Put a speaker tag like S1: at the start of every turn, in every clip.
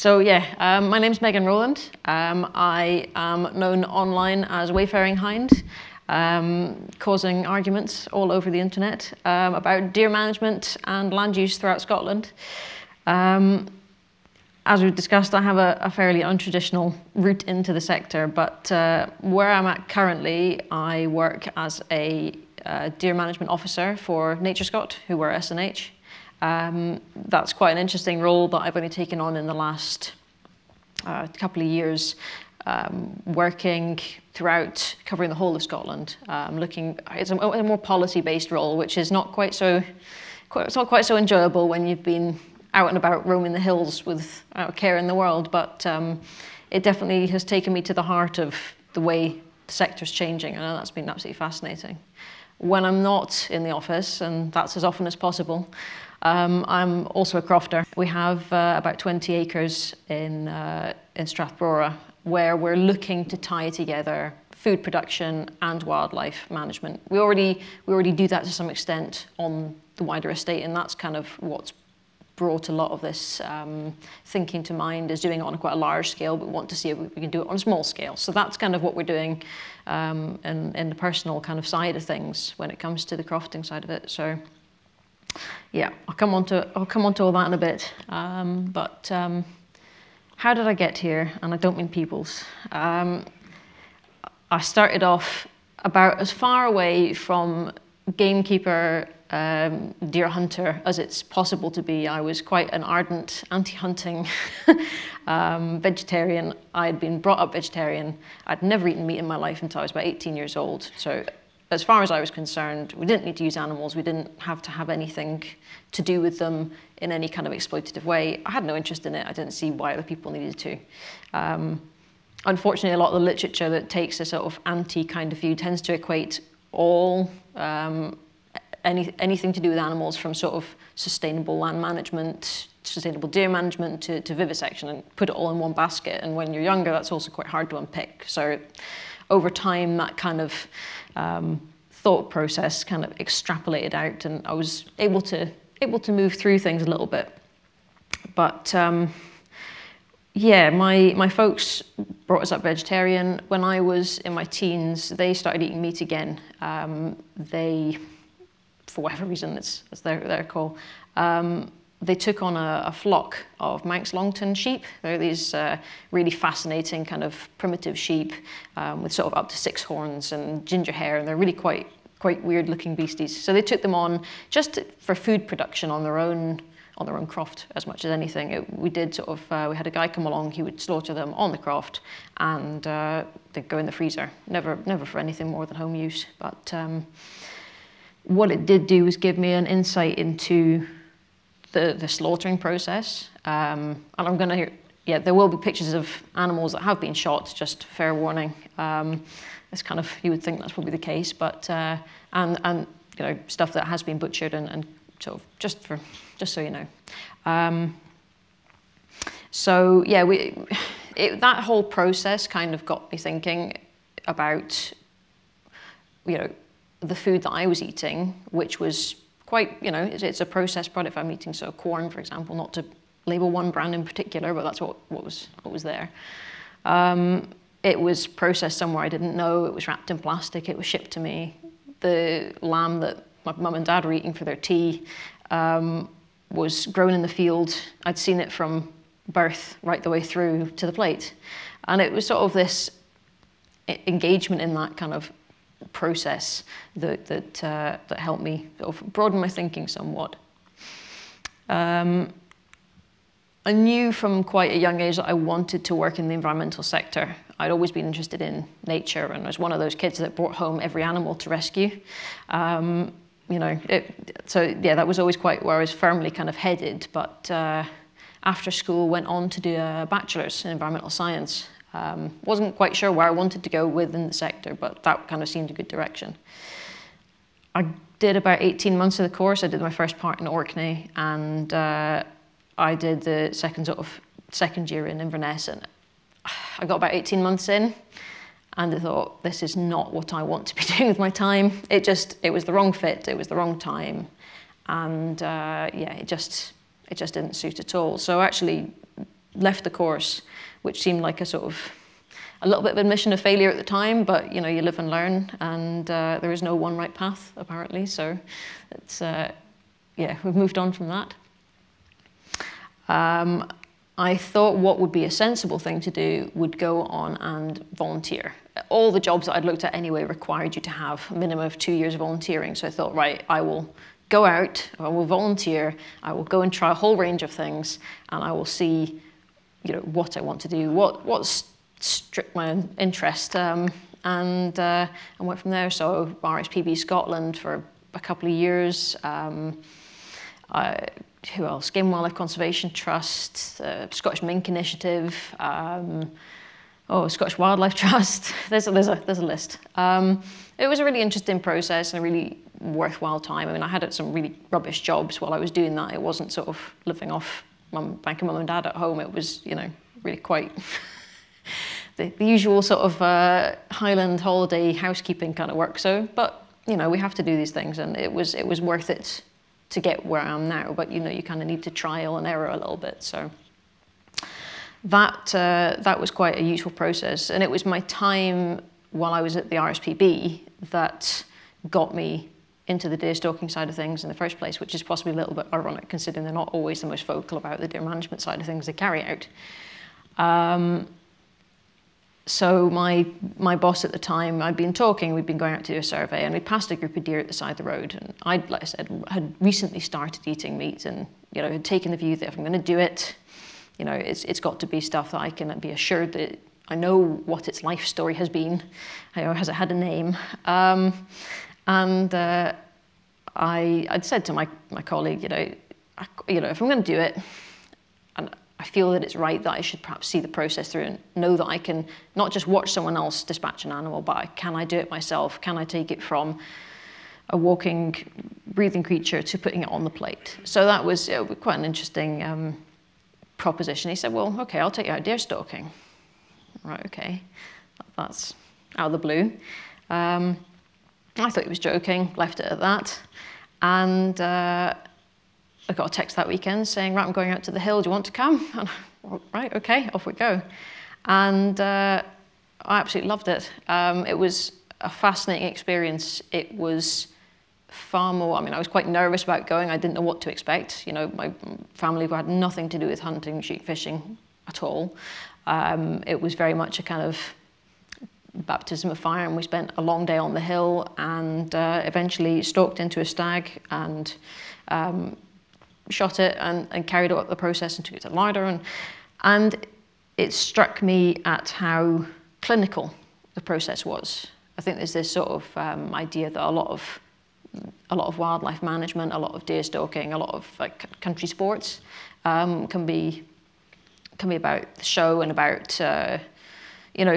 S1: So yeah, my name's Megan Rowland. I am known online as Wayfaring Hind, causing arguments all over the internet about deer management and land use throughout Scotland. As we've discussed, I have a fairly untraditional route into the sector, but where I'm at currently, I work as a deer management officer for Nature Scot, who were SNH. That's quite an interesting role that I've only taken on in the last couple of years, working throughout, covering the whole of Scotland. It's a more policy-based role, which is not quite so enjoyable when you've been out and about roaming the hills without a care in the world. But it definitely has taken me to the heart of the way the sector's changing, and that's been absolutely fascinating. When I'm not in the office, and that's as often as possible, I'm also a crofter. We have about 20 acres in Strathbora, where we're looking to tie together food production and wildlife management. We already do that to some extent on the wider estate, and that's kind of what's brought a lot of this thinking to mind, is doing it on quite a large scale, but we want to see if we can do it on a small scale. So that's kind of what we're doing in the personal kind of side of things when it comes to the crofting side of it. So yeah, I'll come on to all that in a bit. How did I get here? And I don't mean peoples. I started off about as far away from gamekeeper, deer hunter as it's possible to be. I was quite an ardent anti-hunting vegetarian. I had been brought up vegetarian. I'd never eaten meat in my life until I was about 18 years old. So as far as I was concerned, we didn't need to use animals. We didn't have to have anything to do with them in any kind of exploitative way. I had no interest in it. I didn't see why other people needed to. Unfortunately, a lot of the literature that takes a sort of anti kind of view tends to equate all anything to do with animals, from sort of sustainable land management, sustainable deer management to vivisection, and put it all in one basket. And when you're younger, that's also quite hard to unpick. So over time, that kind of thought process kind of extrapolated out, and I was able to move through things a little bit. But yeah, my folks brought us up vegetarian. When I was in my teens, they started eating meat again. They, for whatever reason, that's their call, they took on a flock of Manx Longton sheep. They're these really fascinating kind of primitive sheep with sort of up to 6 horns and ginger hair, and they're really quite weird looking beasties. So they took them on just for food production on their own croft as much as anything. We did sort of, we had a guy come along, he would slaughter them on the croft, and they'd go in the freezer. Never for anything more than home use. But what it did do was give me an insight into the slaughtering process. And I'm going to, yeah, there will be pictures of animals that have been shot, just fair warning. It's kind of, you would think that's probably the case, but, and you know, stuff that has been butchered and sort of, just so you know. So yeah, that whole process kind of got me thinking about, you know, the food that I was eating, which was quite, you know, it's a processed product. If I'm eating so corn, for example, not to label one brand in particular, but that's what was there. It was processed somewhere I didn't know. It was wrapped in plastic. It was shipped to me. The lamb that my mum and dad were eating for their tea was grown in the field. I'd seen it from birth right the way through to the plate, and it was sort of this engagement in that kind of process that helped me sort of broaden my thinking somewhat. I knew from quite a young age that I wanted to work in the environmental sector. I'd always been interested in nature, and I was one of those kids that brought home every animal to rescue. You know, so yeah, that was always quite where I was firmly kind of headed. But after school, went on to do a bachelor's in environmental science. Wasn't quite sure where I wanted to go within the sector, but that kind of seemed a good direction. I did about 18 months of the course. I did my first part in Orkney, and I did the second year in Inverness, and I got about 18 months in, and I thought, this is not what I want to be doing with my time. It was the wrong fit, it was the wrong time, and yeah, it just didn't suit at all. So actually, left the course, which seemed like a little bit of admission of failure at the time, but you know, you live and learn, and there is no one right path apparently. So it's yeah, we've moved on from that. I thought what would be a sensible thing to do would go on and volunteer. All the jobs that I'd looked at anyway required you to have a minimum of 2 years of volunteering. So I thought, right, I will go out, I will volunteer, I will go and try a whole range of things, and I will see, you know, what I want to do, what stripped my interest, and went from there. So RSPB Scotland for a couple of years. Who else? Game and Wildlife Conservation Trust, Scottish Mink Initiative, Scottish Wildlife Trust. There's a list. It was a really interesting process and a really worthwhile time. I mean, I had some really rubbish jobs while I was doing that. It wasn't sort of living off banking mum and dad at home. It was, you know, really quite the usual sort of Highland holiday housekeeping kind of work. So, but you know, we have to do these things, and it was worth it to get where I am now. But you know, you kind of need to trial and error a little bit. So that was quite a useful process, and it was my time while I was at the RSPB that got me into the deer stalking side of things in the first place, which is possibly a little bit ironic considering they're not always the most vocal about the deer management side of things they carry out. So my boss at the time, we'd been going out to do a survey, and we passed a group of deer at the side of the road, and I, like I said, had recently started eating meat, and you know, had taken the view that if I'm going to do it, you know, it's got to be stuff that I can be assured that I know what its life story has been, you know, has it had a name, I'd said to my colleague, you know, if I'm going to do it, and I feel that it's right that I should perhaps see the process through and know that I can not just watch someone else dispatch an animal, but can I do it myself? Can I take it from a walking, breathing creature to putting it on the plate? So that was quite an interesting proposition. He said, well, okay, I'll take you out deer stalking. Right, okay, that's out of the blue. I thought he was joking, left it at that. And I got a text that weekend saying, right, I'm going out to the hill, do you want to come? And, well, right, okay, off we go. And I absolutely loved it. It was a fascinating experience. It was far more, I mean, I was quite nervous about going. I didn't know what to expect. You know, my family had nothing to do with hunting, shooting, fishing at all. It was very much a kind of baptism of fire, and we spent a long day on the hill, and eventually stalked into a stag and shot it and carried out the process and took it to larder, and it struck me at how clinical the process was. I think there's this sort of idea that a lot of wildlife management, a lot of deer stalking, a lot of like country sports can be about the show and about you know,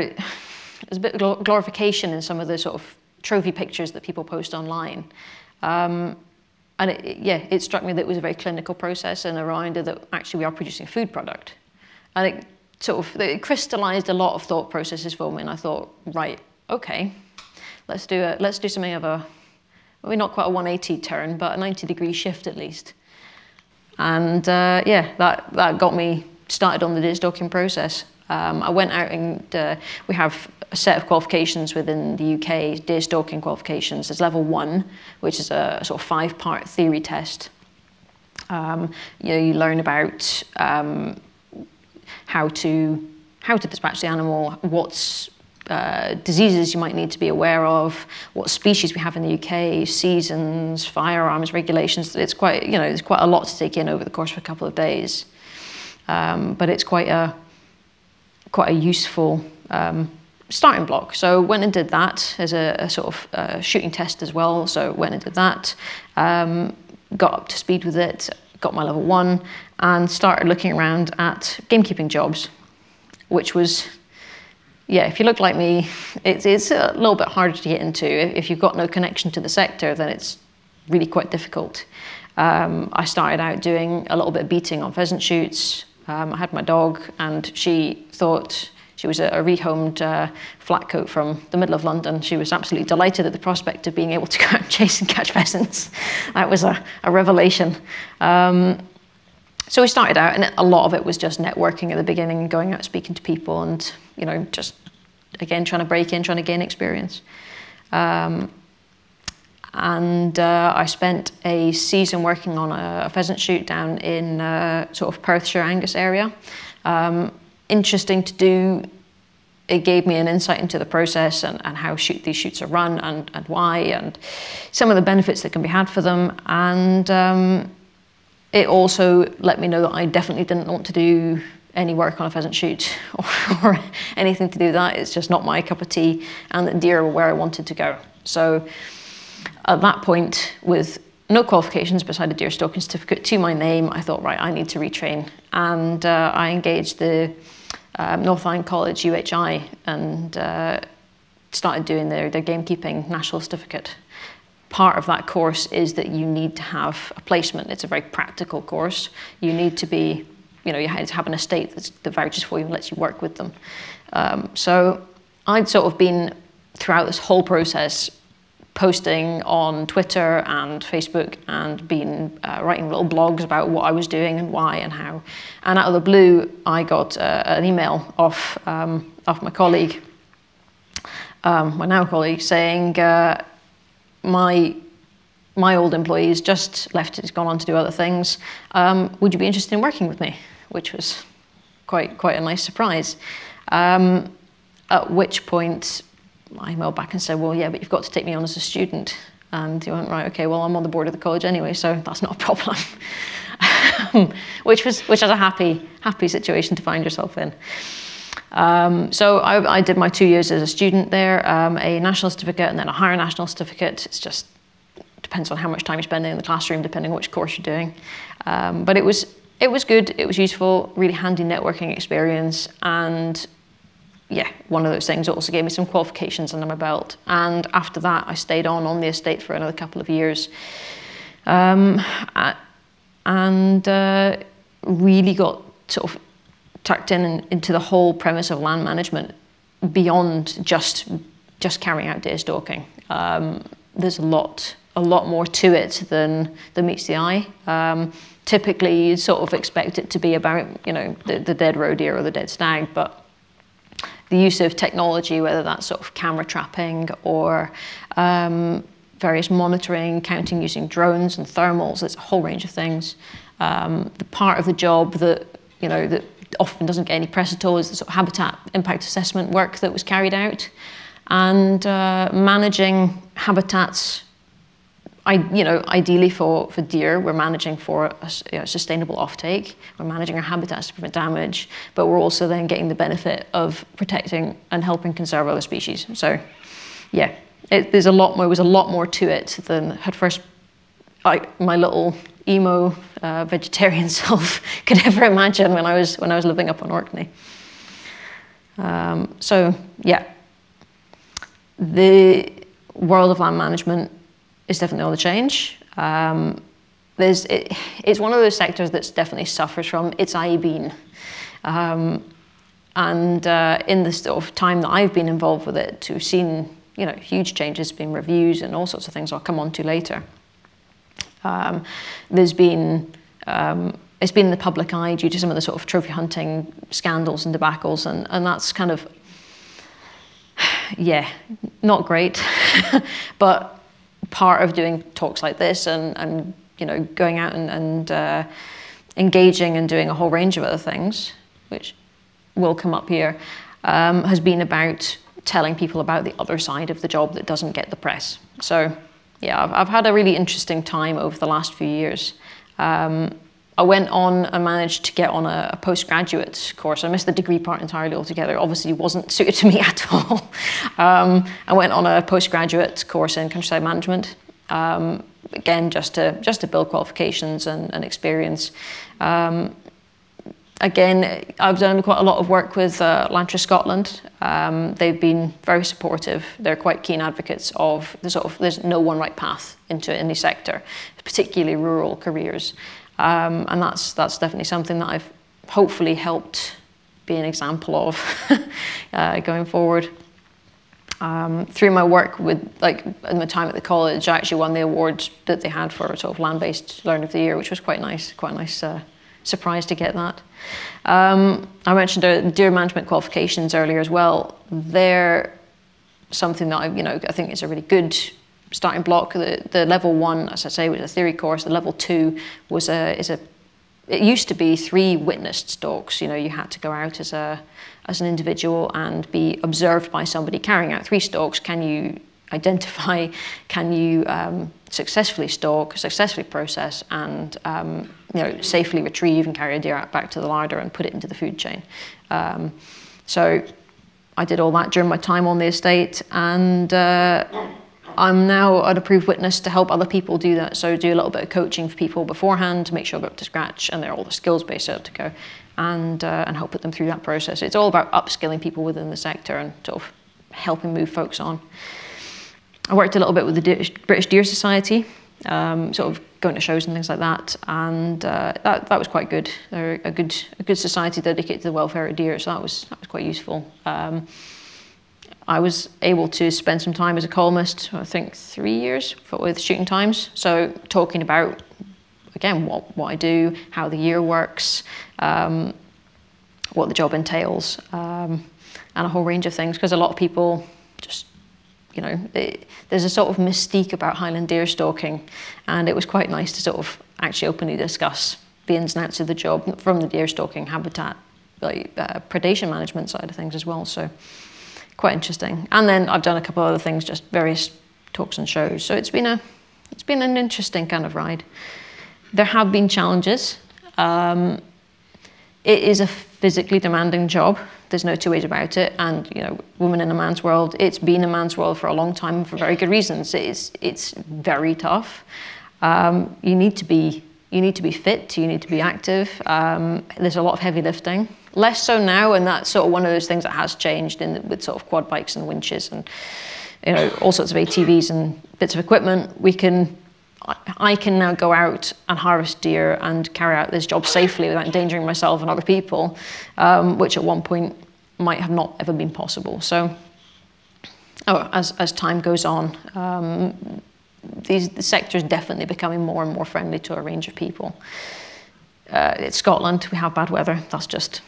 S1: there's a bit of glorification in some of the sort of trophy pictures that people post online. And it struck me that it was a very clinical process and a reminder that actually we are producing a food product. And it crystallized a lot of thought processes for me, and I thought, right, okay, let's do something of a, maybe not quite a 180 turn, but a 90-degree shift at least. And that got me started on the deer stalking process. I went out and we have a set of qualifications within the UK, deer stalking qualifications. There's level 1, which is a sort of 5-part theory test. You learn about how to dispatch the animal, what diseases you might need to be aware of, what species we have in the UK, seasons, firearms regulations. It's quite, there's quite a lot to take in over the course of a couple of days. But it's quite a useful starting block. So went and did that as a sort of shooting test as well. So went and did that, got up to speed with it, got my level 1, and started looking around at gamekeeping jobs, which was, if you look like me, it's a little bit harder to get into. If you've got no connection to the sector, then it's really quite difficult. I started out doing a little bit of beating on pheasant shoots. I had my dog, and she thought, she was a rehomed flat coat from the middle of London. She was absolutely delighted at the prospect of being able to go out and chase and catch pheasants. That was a revelation. So we started out, and a lot of it was just networking at the beginning and going out speaking to people and, you know, just, again, trying to break in, trying to gain experience. I spent a season working on a pheasant shoot down in sort of Perthshire, Angus area. Interesting to do. It gave me an insight into the process and how these shoots are run and why, and some of the benefits that can be had for them. And it also let me know that I definitely didn't want to do any work on a pheasant shoot or anything to do with that. It's just not my cup of tea, and that deer were where I wanted to go. So at that point, with no qualifications beside a deer stalking certificate to my name, I thought, right, I need to retrain. And I engaged the Northland College UHI and started doing their Gamekeeping national certificate. Part of that course is that you need to have a placement. It's a very practical course. You need to be, you know, you have to have an estate that vouches for you and lets you work with them. So I'd sort of been, throughout this whole process, posting on Twitter and Facebook and been writing little blogs about what I was doing and why and how. And out of the blue, I got an email off my colleague, my now colleague, saying, my old employee has just left, he's gone on to do other things. Would you be interested in working with me? Which was quite a nice surprise. At which point I emailed back and said, well, yeah, but you've got to take me on as a student. And he went, right, okay, well, I'm on the board of the college anyway, so that's not a problem. which is a happy situation to find yourself in. So I did my 2 years as a student there, a national certificate and then a higher national certificate. It's just depends on how much time you're spending in the classroom, depending on which course you're doing. But it was good, it was useful, really handy networking experience, and yeah, one of those things also gave me some qualifications under my belt. And after that, I stayed on the estate for another couple of years, and really got sort of tucked into the whole premise of land management beyond just carrying out deer stalking. There's a lot more to it than meets the eye. Typically, you'd sort of expect it to be about, you know, the dead roe deer or the dead stag, but the use of technology, whether that's sort of camera trapping or various monitoring, counting using drones and thermals, there's a whole range of things. The part of the job that, you know, that often doesn't get any press at all is the sort of habitat impact assessment work that was carried out, and managing habitats. Ideally for deer, we're managing for a sustainable offtake. We're managing our habitats to prevent damage, but we're also then getting the benefit of protecting and helping conserve other species. So, yeah, there's a lot more. Was a lot more to it than had first my little emo vegetarian self could ever imagine when I was living up on Orkney. So yeah, the world of land management is definitely on the change. It's one of those sectors that's definitely suffers from its aye been. In the sort of time that I've been involved with it, we've seen, you know, huge changes, been reviews and all sorts of things I'll come on to later. There's been, it's been in the public eye due to some of the sort of trophy hunting scandals and debacles, and that's kind of, yeah, not great, but part of doing talks like this and you know, going out and engaging and doing a whole range of other things, which will come up here, has been about telling people about the other side of the job that doesn't get the press. So yeah, I've had a really interesting time over the last few years. I went on and managed to get on a postgraduate course. I missed the degree part entirely altogether. Obviously, it wasn't suited to me at all. I went on a postgraduate course in countryside management. Again, just to build qualifications and experience. Again, I've done quite a lot of work with Land Trust Scotland. They've been very supportive. They're quite keen advocates of there's no one right path into any sector, particularly rural careers. And that's definitely something that I've hopefully helped be an example of going forward. Through my work with, in my time at the college, I actually won the award that they had for sort of land-based learner of the year, which was quite nice surprised to get that. I mentioned the deer management qualifications earlier as well. They're something that I think is a really good starting block. The level 1, as I say, was a theory course. The level 2 was it used to be 3 witnessed stalks. You had to go out as an individual and be observed by somebody carrying out 3 stalks. Can you identify? Can you successfully stalk, successfully process, and safely retrieve and carry a deer back to the larder and put it into the food chain? So I did all that during my time on the estate, and I'm now an approved witness to help other people do that. So do a little bit of coaching for people beforehand to make sure they're up to scratch and they're all the skills base up to go, and help put them through that process. It's all about upskilling people within the sector and sort of helping move folks on. I worked a little bit with the British Deer Society, sort of going to shows and things like that, and that was quite good. They're a good society dedicated to the welfare of deer, so that was quite useful. I was able to spend some time as a columnist, I think 3 years with Shooting Times, so talking about, again, what I do, how the year works, what the job entails, and a whole range of things, because a lot of people just, there's a sort of mystique about Highland deer stalking, and it was quite nice to sort of actually openly discuss the ins and outs of the job from the deer stalking, habitat, predation management side of things as well. So quite interesting. And then I've done a couple of other things, just various talks and shows. So it's been an interesting kind of ride. There have been challenges. It is a physically demanding job. There's no two ways about it. And women in a man's world, it's been a man's world for a long time for very good reasons. It's very tough. You need to be fit. You need to be active. There's a lot of heavy lifting. Less so now, and that's sort of one of those things that has changed with sort of quad bikes and winches and all sorts of ATVs and bits of equipment. I can now go out and harvest deer and carry out this job safely without endangering myself and other people, which at one point might have not ever been possible. So, as time goes on, the sector is definitely becoming more and more friendly to a range of people. It's Scotland, we have bad weather, that's just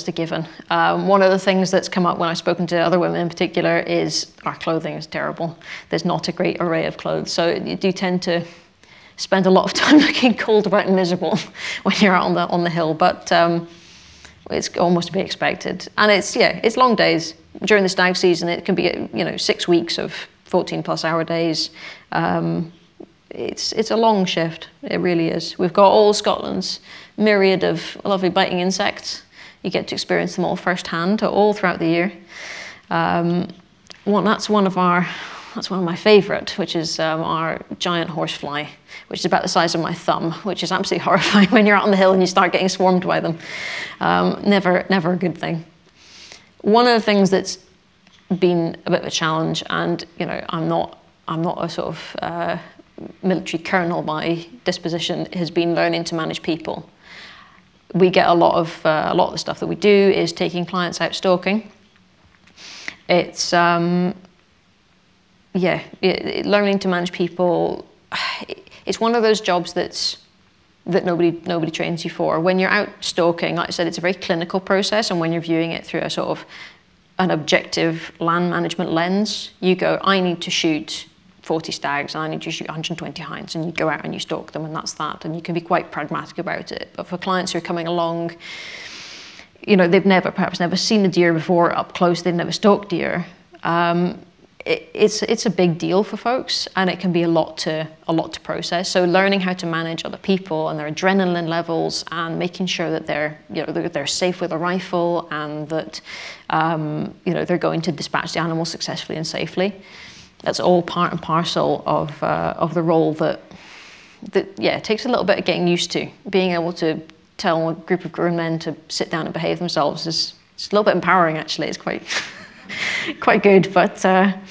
S1: a given. One of the things that's come up when I've spoken to other women in particular is our clothing is terrible. There's not a great array of clothes, so you do tend to spend a lot of time looking cold, wet and miserable when you're out on the hill, but it's almost to be expected. And it's long days. During the stag season it can be 6 weeks of 14+ hour days. It's a long shift, it really is. We've got all Scotland's myriad of lovely biting insects. You get to experience them all firsthand all throughout the year. That's one of my favourite, which is our giant horsefly, which is about the size of my thumb, which is absolutely horrifying when you're out on the hill and you start getting swarmed by them. Never a good thing. One of the things that's been a bit of a challenge, and I'm not a sort of military colonel by disposition, has been learning to manage people. We get a lot of the stuff that we do is taking clients out stalking. It's learning to manage people. It's one of those jobs that nobody trains you for. When you're out stalking, like I said, it's a very clinical process, and when you're viewing it through a sort of an objective land management lens, you go, I need to shoot 40 stags and I need to shoot 120 hinds, and you go out and you stalk them, and that's that, and you can be quite pragmatic about it. But for clients who are coming along, they've perhaps never seen a deer before up close, they've never stalked deer, it's a big deal for folks, and it can be a lot to process. So learning how to manage other people and their adrenaline levels, and making sure that they're safe with a rifle, and that they're going to dispatch the animal successfully and safely. That's all part and parcel of the role that it takes a little bit of getting used to. Being able to tell a group of grown men to sit down and behave themselves it's a little bit empowering, actually. It's quite quite good, but then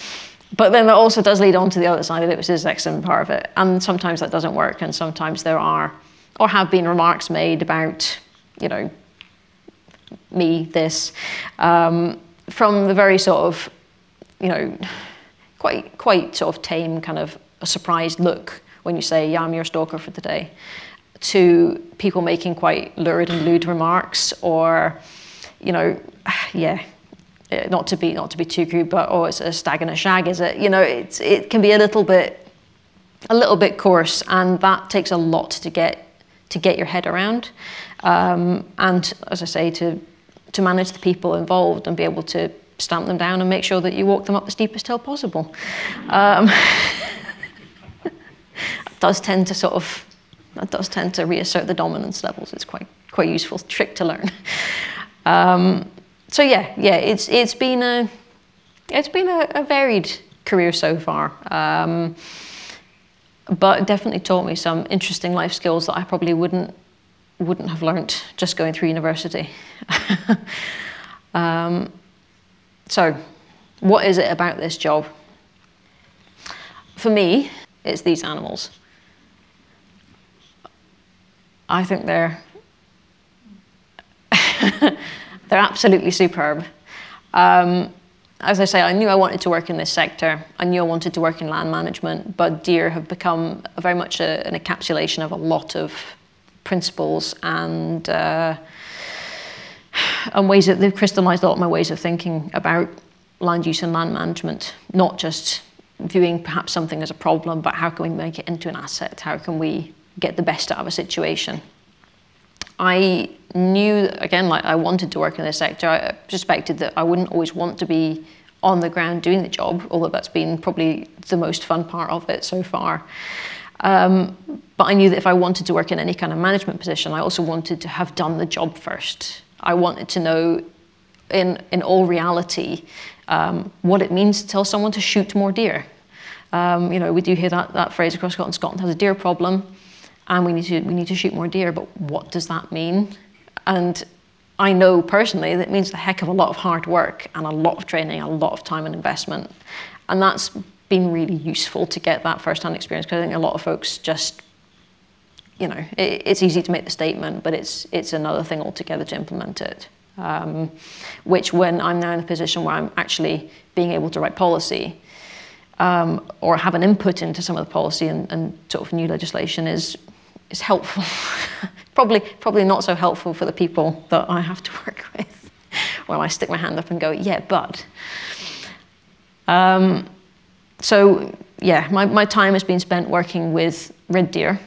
S1: that also does lead on to the other side of it, which is the excellent part of it. And sometimes that doesn't work, and sometimes there are or have been remarks made about me, this, from the very sort of quite sort of tame kind of a surprised look when you say, yeah, I'm your stalker for today. to people making quite lurid and lewd remarks, or, you know, yeah, not to be too crude, but oh, it's a stag and a shag, is it? You know, it can be a little bit coarse, and that takes a lot to get your head around. And as I say, to manage the people involved and be able to stamp them down and make sure that you walk them up the steepest hill possible. Does tend to reassert the dominance levels. It's quite useful trick to learn. So yeah, it's been a varied career so far, but definitely taught me some interesting life skills that I probably wouldn't have learnt just going through university. So, what is it about this job? For me, it's these animals. I think they're absolutely superb. As I say, I knew I wanted to work in this sector. I knew I wanted to work in land management, but deer have become very much an encapsulation of a lot of principles and ways that they've crystallized a lot of my ways of thinking about land use and land management, not just viewing perhaps something as a problem, but how can we make it into an asset? How can we get the best out of a situation? I knew, again, like I wanted to work in this sector. I suspected that I wouldn't always want to be on the ground doing the job, although that's been probably the most fun part of it so far. But I knew that if I wanted to work in any kind of management position, I also wanted to have done the job first. I wanted to know in all reality what it means to tell someone to shoot more deer. You know, we do hear that phrase across Scotland. Scotland has a deer problem, and we need to shoot more deer, but what does that mean? And I know personally that it means a heck of a lot of hard work and a lot of training, a lot of time and investment. And that's been really useful to get that first-hand experience, because I think a lot of folks just, you know, it's easy to make the statement, but it's another thing altogether to implement it. Which, when I'm now in a position where I'm actually being able to write policy, or have an input into some of the policy and sort of new legislation, is helpful. probably not so helpful for the people that I have to work with, where I stick my hand up and go, yeah, but. So yeah, my time has been spent working with red deer.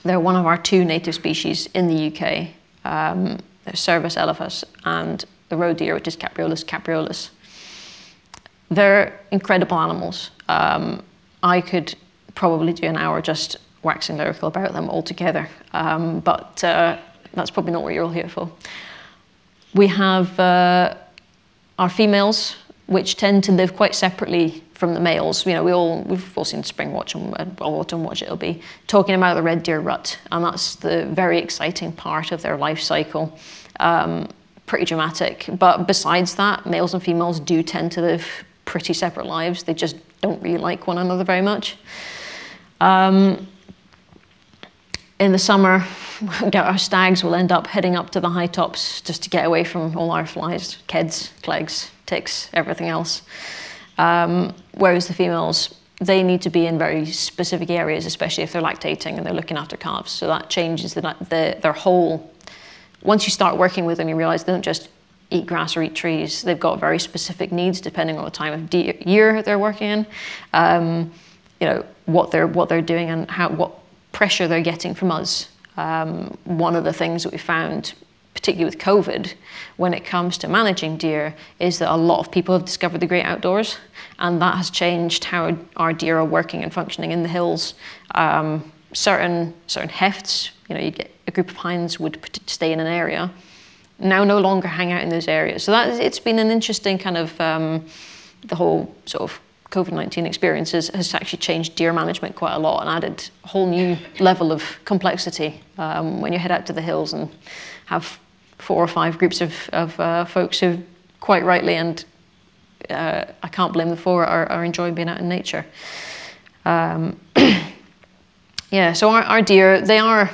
S1: They're one of our 2 native species in the UK. There's Cervus elephas and the roe deer, which is Capreolus capreolus. They're incredible animals. I could probably do an hour just waxing lyrical about them altogether, but that's probably not what you're all here for. We have our females, which tend to live quite separately from the males. You know, we've all seen Spring Watch and Autumn Watch, it'll be talking about the red deer rut, and that's the very exciting part of their life cycle. Pretty dramatic, but besides that, males and females do tend to live pretty separate lives. They just don't really like one another very much. In the summer, our stags will end up heading up to the high tops just to get away from all our flies, keds, clegs, ticks, everything else. Whereas the females, they need to be in very specific areas, especially if they're lactating and they're looking after calves. So that changes their whole. Once you start working with them, you realize they don't just eat grass or eat trees. They've got very specific needs depending on the time of year they're working in. You know, what they're doing and what pressure they're getting from us. One of the things that we found, particularly with COVID, when it comes to managing deer, is that a lot of people have discovered the great outdoors, and that has changed how our deer are working and functioning in the hills. Certain hefts, you know, you get a group of hinds would stay in an area, now no longer hang out in those areas. So it's been an interesting kind of, the whole sort of COVID-19 experience has actually changed deer management quite a lot and added a whole new level of complexity when you head out to the hills and have 4 or 5 groups of folks who, quite rightly, and I can't blame them for it, are enjoying being out in nature. Yeah, so our deer, they are,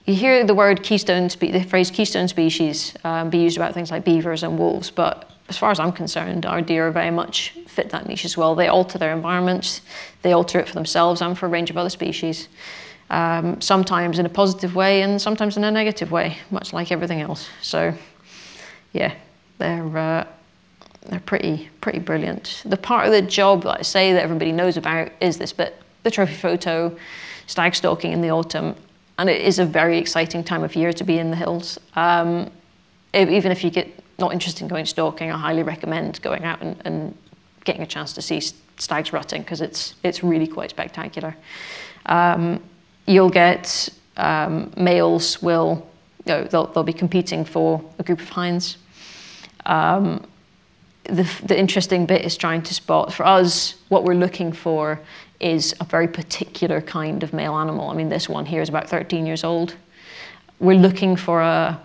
S1: you hear the word the phrase keystone species be used about things like beavers and wolves, but as far as I'm concerned, our deer very much fit that niche as well. They alter their environments, they alter it for themselves and for a range of other species. sometimes in a positive way and sometimes in a negative way, much like everything else. So, yeah, they're pretty brilliant. The part of the job that I say that everybody knows about is this bit, the trophy photo, stag stalking in the autumn, and it is a very exciting time of year to be in the hills. Even if you get not interested in going stalking, I highly recommend going out and getting a chance to see stags rutting, because it's really quite spectacular. You'll get males will, they'll be competing for a group of hinds. The interesting bit is trying to spot, for us, what we're looking for is a very particular kind of male animal. I mean, this one here is about 13 years old. We're looking for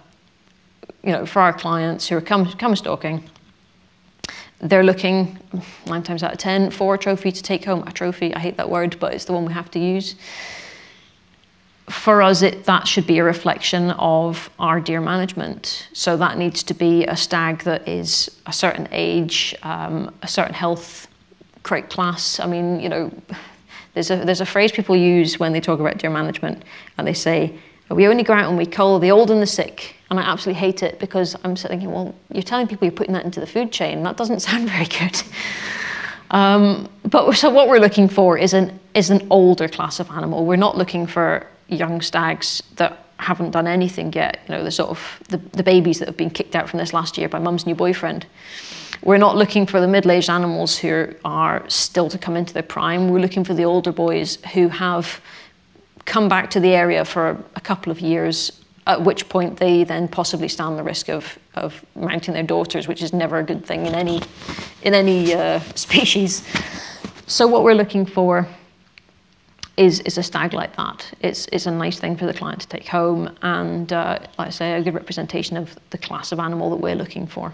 S1: for our clients who are come stalking, they're looking 9 times out of 10 for a trophy to take home. A trophy, I hate that word, but it's the one we have to use. For us, that should be a reflection of our deer management. So that needs to be a stag that is a certain age, a certain health class. I mean, there's a phrase people use when they talk about deer management, and they say, we only go out and we cull the old and the sick. And I absolutely hate it, because I'm thinking, well, you're telling people you're putting that into the food chain. That doesn't sound very good. So what we're looking for is an older class of animal. We're not looking for young stags that haven't done anything yet. The sort of the babies that have been kicked out from this last year by mum's new boyfriend. We're not looking for the middle-aged animals who are still to come into their prime. We're looking for the older boys who have come back to the area for a couple of years, at which point they then possibly stand the risk of mounting their daughters, which is never a good thing in any species. So what we're looking for is a stag like that. It's a nice thing for the client to take home, and like I say, a good representation of the class of animal that we're looking for.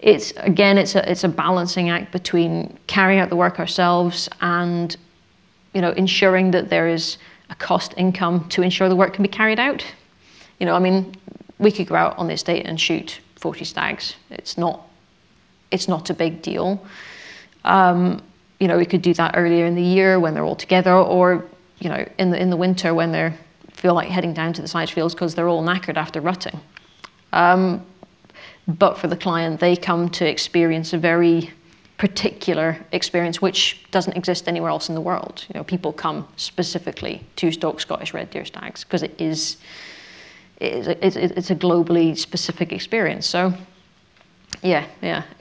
S1: It's a balancing act between carrying out the work ourselves and ensuring that there is a cost income to ensure the work can be carried out. I mean, we could go out on the estate and shoot 40 stags. It's not a big deal. We could do that earlier in the year when they're all together, or in the winter when they feel like heading down to the side fields because they're all knackered after rutting. But for the client, they come to experience a very particular experience which doesn't exist anywhere else in the world. People come specifically to stalk Scottish red deer stags because it's a globally specific experience. So yeah,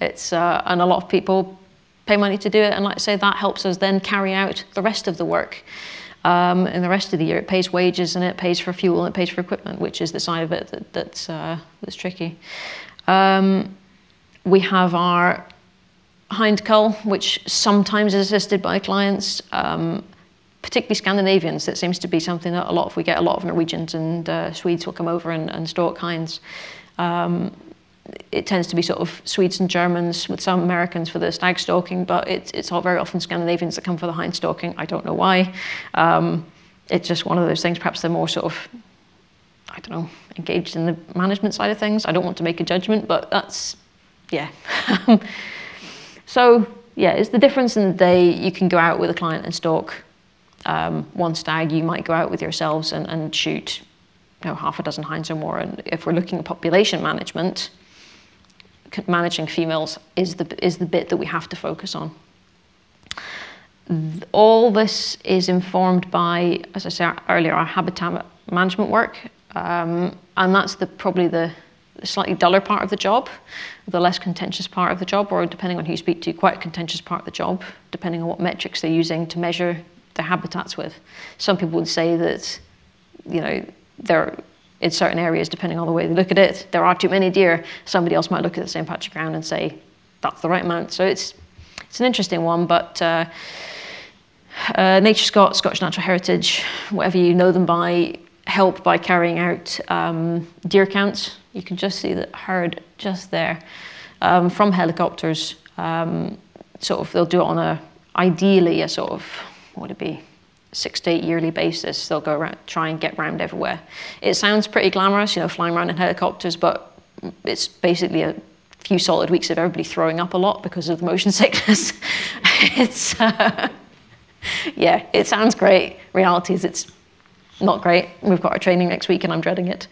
S1: it's and a lot of people pay money to do it, and like I say, that helps us then carry out the rest of the work. In the rest of the year, it pays wages and it pays for fuel and it pays for equipment, which is the side of it that's tricky. We have our hind cull, which sometimes is assisted by clients, particularly Scandinavians. That seems to be something that we get a lot of Norwegians and Swedes will come over and stalk hinds. It tends to be sort of Swedes and Germans with some Americans for the stag stalking, but it's all very often Scandinavians that come for the hind stalking. I don't know why. It's just one of those things. Perhaps they're more sort of, I don't know, engaged in the management side of things. I don't want to make a judgment, but that's, yeah. So yeah, it's the difference in the day. You can go out with a client and stalk one stag. You might go out with yourselves and shoot half a dozen hinds or more. And if we're looking at population management, managing females is the bit that we have to focus on. All this is informed by, as I said earlier, our habitat management work, and that's probably the slightly duller part of the job, the less contentious part of the job, or depending on who you speak to, quite a contentious part of the job, depending on what metrics they're using to measure their habitats with. Some people would say that, they're in certain areas, depending on the way they look at it, there are too many deer. Somebody else might look at the same patch of ground and say, that's the right amount. So it's an interesting one, but Nature Scott, Scottish Natural Heritage, whatever you know them by, help by carrying out deer counts. You can just see the herd just there from helicopters. They'll do it on ideally a sort of, what would it be, 6 to 8 yearly basis. They'll go around, try and get round everywhere. It sounds pretty glamorous, flying around in helicopters, but it's basically a few solid weeks of everybody throwing up a lot because of the motion sickness. Yeah, it sounds great. Reality is it's not great. We've got our training next week and I'm dreading it.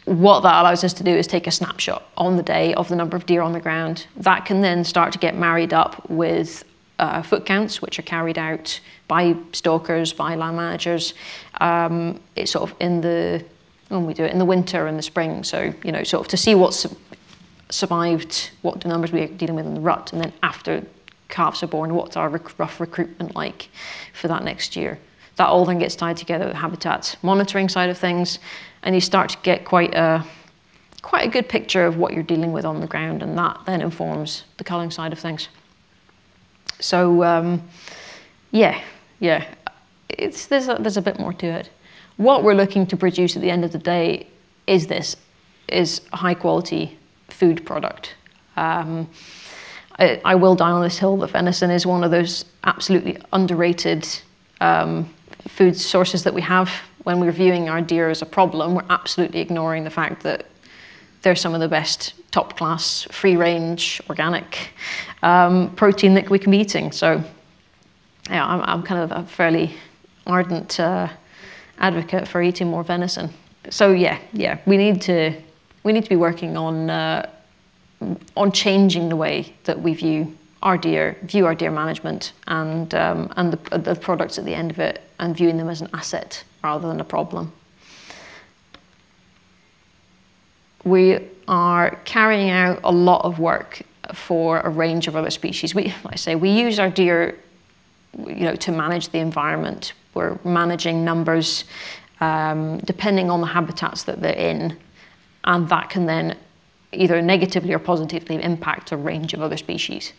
S1: What that allows us to do is take a snapshot on the day of the number of deer on the ground. That can then start to get married up with foot counts, which are carried out by stalkers, by land managers. It's sort of when we do it in the winter and the spring. So, you know, sort of to see what's survived, what the numbers we're dealing with in the rut, and then after calves are born, what's our rough recruitment like for that next year. That all then gets tied together with the habitat monitoring side of things, and you start to get quite a good picture of what you're dealing with on the ground, and that then informs the culling side of things. So yeah, there's a bit more to it. What we're looking to produce at the end of the day is a high quality food product. I will die on this hill that venison is one of those absolutely underrated food sources that we have. When we're viewing our deer as a problem, we're absolutely ignoring the fact that they're some of the best top class, free range, organic protein that we can be eating. So yeah, I'm kind of a fairly ardent advocate for eating more venison. So yeah, we need to be working on changing the way that we view our deer management and the products at the end of it, and viewing them as an asset rather than a problem. We are carrying out a lot of work for a range of other species. Like I say, we use our deer, you know, to manage the environment. We're managing numbers depending on the habitats that they're in, and that can then either negatively or positively impact a range of other species.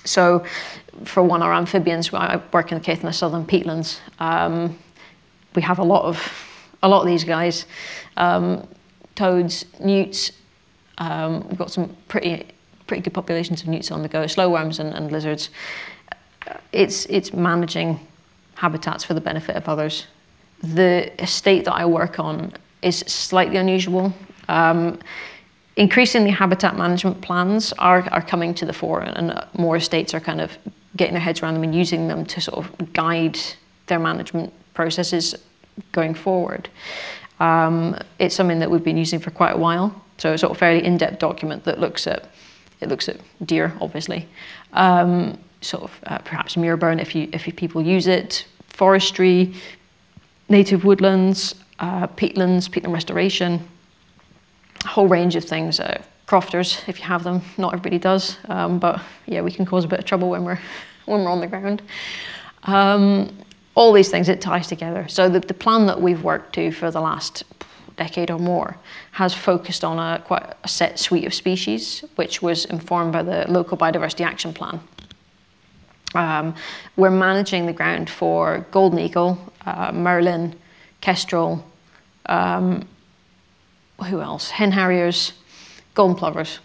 S1: So for our amphibians, I work in the southern peatlands. We have a lot of these guys, toads, newts. We've got some pretty good populations of newts on the go, slowworms and lizards. It's managing habitats for the benefit of others. The estate that I work on is slightly unusual. Increasingly, habitat management plans are coming to the fore, and more estates are kind of getting their heads around them and using them to sort of guide their management processes going forward. It's something that we've been using for quite a while. So it's sort of fairly in-depth document that looks at deer, obviously, perhaps muir burn if people use it, forestry, native woodlands, peatland restoration. A whole range of things, crofters if you have them. Not everybody does, but yeah, we can cause a bit of trouble when we're on the ground. All these things, it ties together. So the plan that we've worked to for the last decade or more has focused on quite a set suite of species, which was informed by the local biodiversity action plan. We're managing the ground for golden eagle, merlin, kestrel, who else? Hen harriers, golden plovers.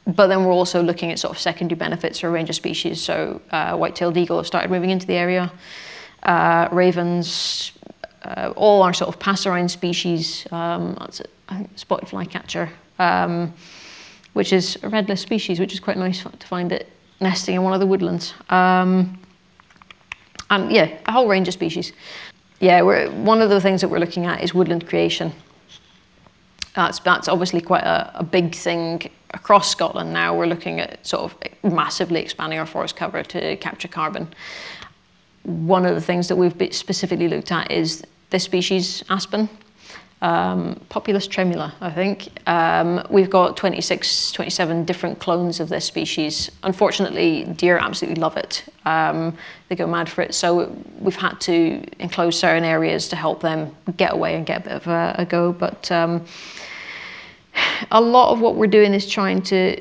S1: But then we're also looking at sort of secondary benefits for a range of species. So white-tailed eagle have started moving into the area. Ravens, all our sort of passerine species. That's I think spotted flycatcher, which is a redless species, which is quite nice to find it nesting in one of the woodlands. And yeah, a whole range of species. Yeah, one of the things that we're looking at is woodland creation. That's obviously quite a big thing across Scotland now. We're looking at sort of massively expanding our forest cover to capture carbon. One of the things that we've specifically looked at is this species, aspen, Populus tremula, I think. We've got 27 different clones of this species. Unfortunately, deer absolutely love it. They go mad for it. So we've had to enclose certain areas to help them get away and get a bit of a go. But a lot of what we're doing is trying to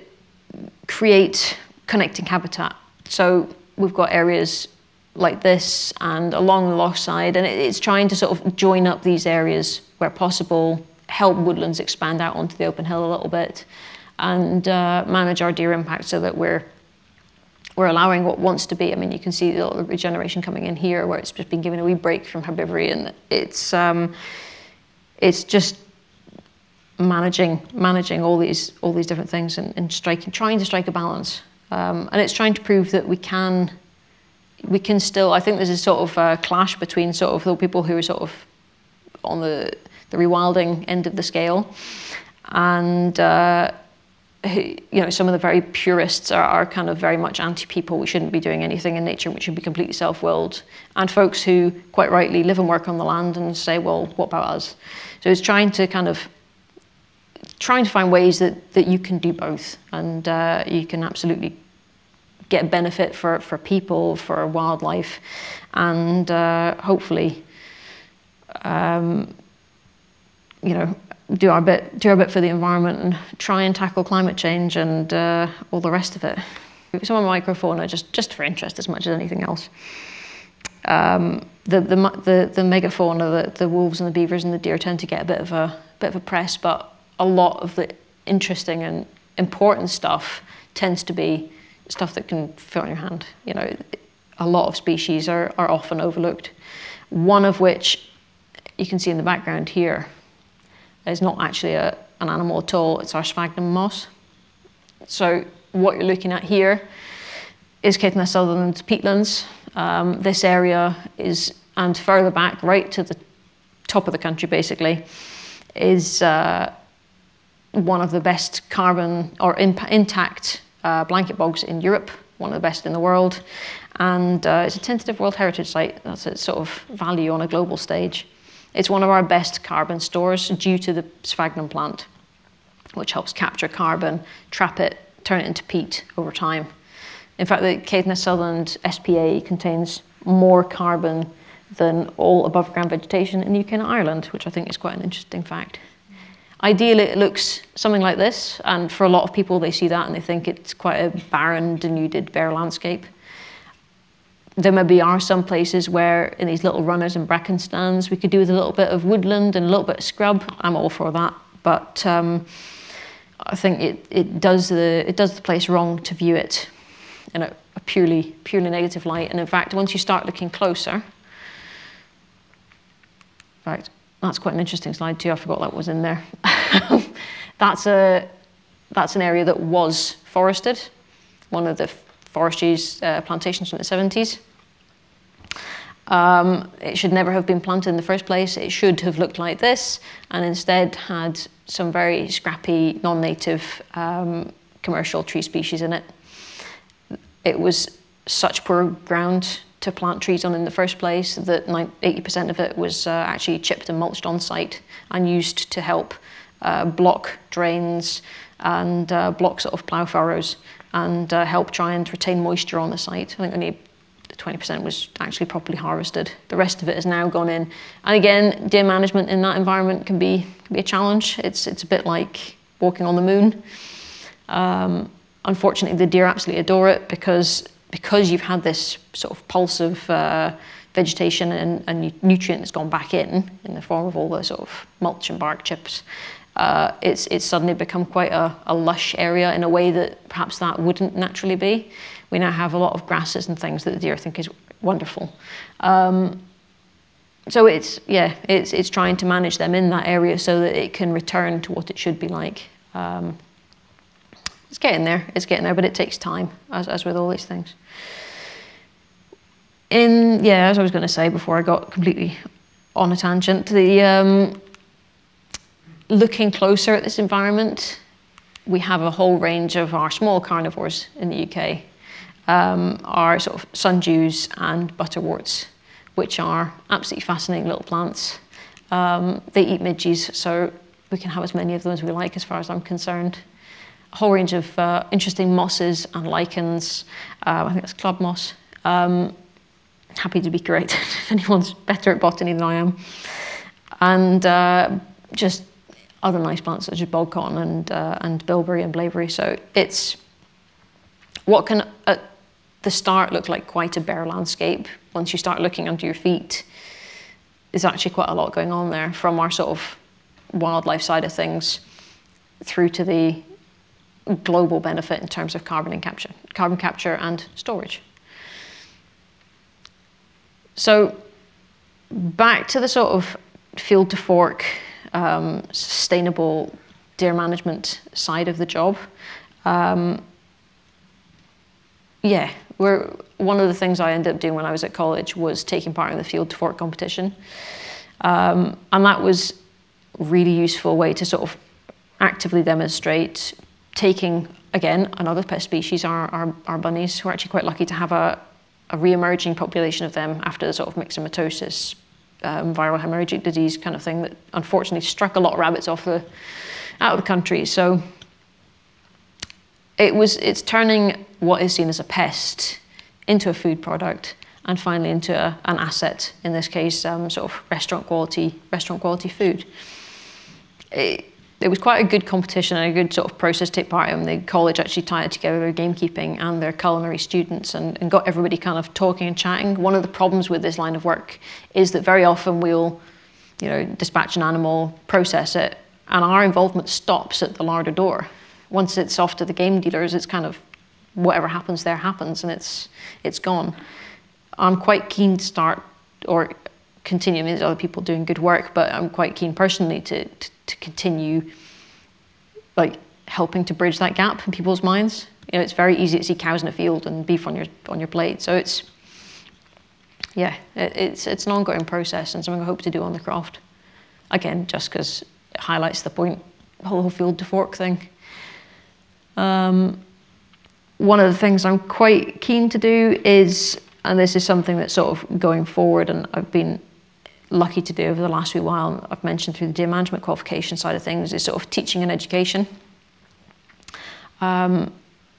S1: create connecting habitat. So we've got areas like this and along the loch side, and it's trying to sort of join up these areas where possible, help woodlands expand out onto the open hill a little bit, and manage our deer impact so that we're allowing what wants to be. I mean, you can see the regeneration coming in here where it's just been given a wee break from herbivory, and it's just managing all these different things and trying to strike a balance. And it's trying to prove that we can still, I think there's a sort of clash between sort of the people who are sort of on the rewilding end of the scale, and some of the very purists are kind of very much anti-people. We shouldn't be doing anything in nature, we should be completely self-willed. And folks who quite rightly live and work on the land and say, well, what about us? So it's trying to find ways that you can do both, and you can absolutely get benefit for people, for wildlife, and hopefully, do our bit for the environment and try and tackle climate change and all the rest of it. Some of microfauna, just for interest as much as anything else. The megafauna, the wolves and the beavers and the deer tend to get a bit of a press, but a lot of the interesting and important stuff tends to be stuff that can fit on your hand. A lot of species are often overlooked. One of which you can see in the background here is not actually an animal at all. It's our sphagnum moss. So what you're looking at here is Caithness sutherland peatlands. This area is, and further back, right to the top of the country basically, is one of the best carbon or intact blanket bogs in Europe, one of the best in the world. And it's a tentative World Heritage Site. That's its sort of value on a global stage. It's one of our best carbon stores due to the sphagnum plant, which helps capture carbon, trap it, turn it into peat over time. In fact, the Caithness sutherland SPA contains more carbon than all above ground vegetation in the UK and Ireland, which I think is quite an interesting fact. Ideally, it looks something like this, and for a lot of people, they see that and they think it's quite a barren, denuded, bare landscape. There maybe are some places where in these little runners and bracken stands, we could do with a little bit of woodland and a little bit of scrub. I'm all for that, but I think it does the place wrong to view it in a purely negative light. And in fact, once you start looking closer, in fact, that's quite an interesting slide too. I forgot that was in there. That's an area that was forested, one of the forestry's plantations from the 70s. It should never have been planted in the first place. It should have looked like this, and instead had some very scrappy, non-native commercial tree species in it. It was such poor ground to plant trees on in the first place that 80% of it was actually chipped and mulched on site and used to help block drains and block sort of plough furrows and help try and retain moisture on the site. I think only 20% was actually properly harvested. The rest of it has now gone in. And again, deer management in that environment can be a challenge. It's a bit like walking on the moon. Unfortunately, the deer absolutely adore it because you've had this sort of pulse of vegetation and nutrient that's gone back in the form of all the sort of mulch and bark chips. It's suddenly become quite a lush area in a way that perhaps that wouldn't naturally be. We now have a lot of grasses and things that the deer think is wonderful. So it's trying to manage them in that area so that it can return to what it should be like. It's getting there, but it takes time, as with all these things. As I was going to say before I got completely on a tangent, looking closer at this environment, we have a whole range of our small carnivores in the UK, our sort of sundews and butterworts, which are absolutely fascinating little plants. They eat midges, so we can have as many of them as we like as far as I'm concerned. A whole range of interesting mosses and lichens. I think that's club moss. Happy to be corrected if anyone's better at botany than I am. And just other nice plants such as bog cotton and bilberry and blaeberry. So it's what can at the start look like quite a bare landscape. Once you start looking under your feet, there's actually quite a lot going on there, from our sort of wildlife side of things through to the global benefit in terms of carbon capture and storage. So back to the sort of field to fork, sustainable deer management side of the job. yeah, one of the things I ended up doing when I was at college was taking part in the field to fork competition. And that was a really useful way to sort of actively demonstrate taking, again, another pet species, our bunnies. We're actually quite lucky to have a re-emerging population of them after the sort of myxomatosis, viral hemorrhagic disease kind of thing that unfortunately struck a lot of rabbits out of the country. So it's turning what is seen as a pest into a food product, and finally into an asset, in this case, sort of restaurant quality food. It was quite a good competition and a good sort of process to take part in. The college actually tied together their gamekeeping and their culinary students and got everybody kind of talking and chatting. One of the problems with this line of work is that very often we'll, dispatch an animal, process it, and our involvement stops at the larder door. Once it's off to the game dealers, it's kind of whatever happens there happens, and it's gone. I'm quite keen to start or continue. I mean, there's other people doing good work, but I'm quite keen personally to continue like helping to bridge that gap in people's minds. It's very easy to see cows in a field and beef on your plate. So it's an ongoing process and something I hope to do on the croft. Again, just because it highlights the point, the whole field to fork thing. One of the things I'm quite keen to do is, and this is something that's sort of going forward and I've been lucky to do over the last wee while, I've mentioned through the deer management qualification side of things, is sort of teaching and education.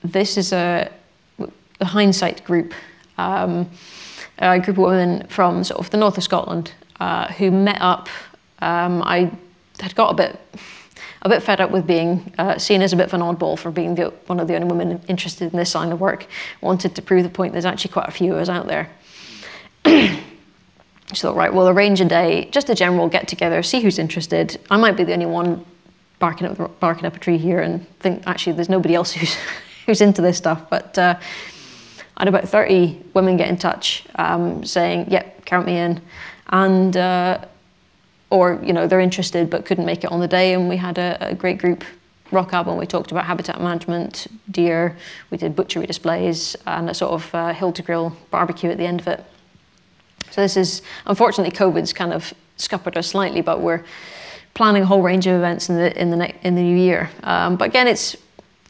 S1: This is a hindsight group, a group of women from sort of the north of Scotland who met up. I had got a bit fed up with being seen as a bit of an oddball for being one of the only women interested in this line of work. Wanted to prove the point there's actually quite a few of us out there. So thought, right, we'll arrange a day, just a general get together, see who's interested. I might be the only one barking up a tree here and think actually there's nobody else who's into this stuff. But I had about 30 women get in touch saying, yep, count me in. And or they're interested but couldn't make it on the day, and we had a great group rock up and we talked about habitat management, deer, we did butchery displays and a sort of hill to grill barbecue at the end of it. So this is, unfortunately COVID's kind of scuppered us slightly, but we're planning a whole range of events in the new year. But again, it's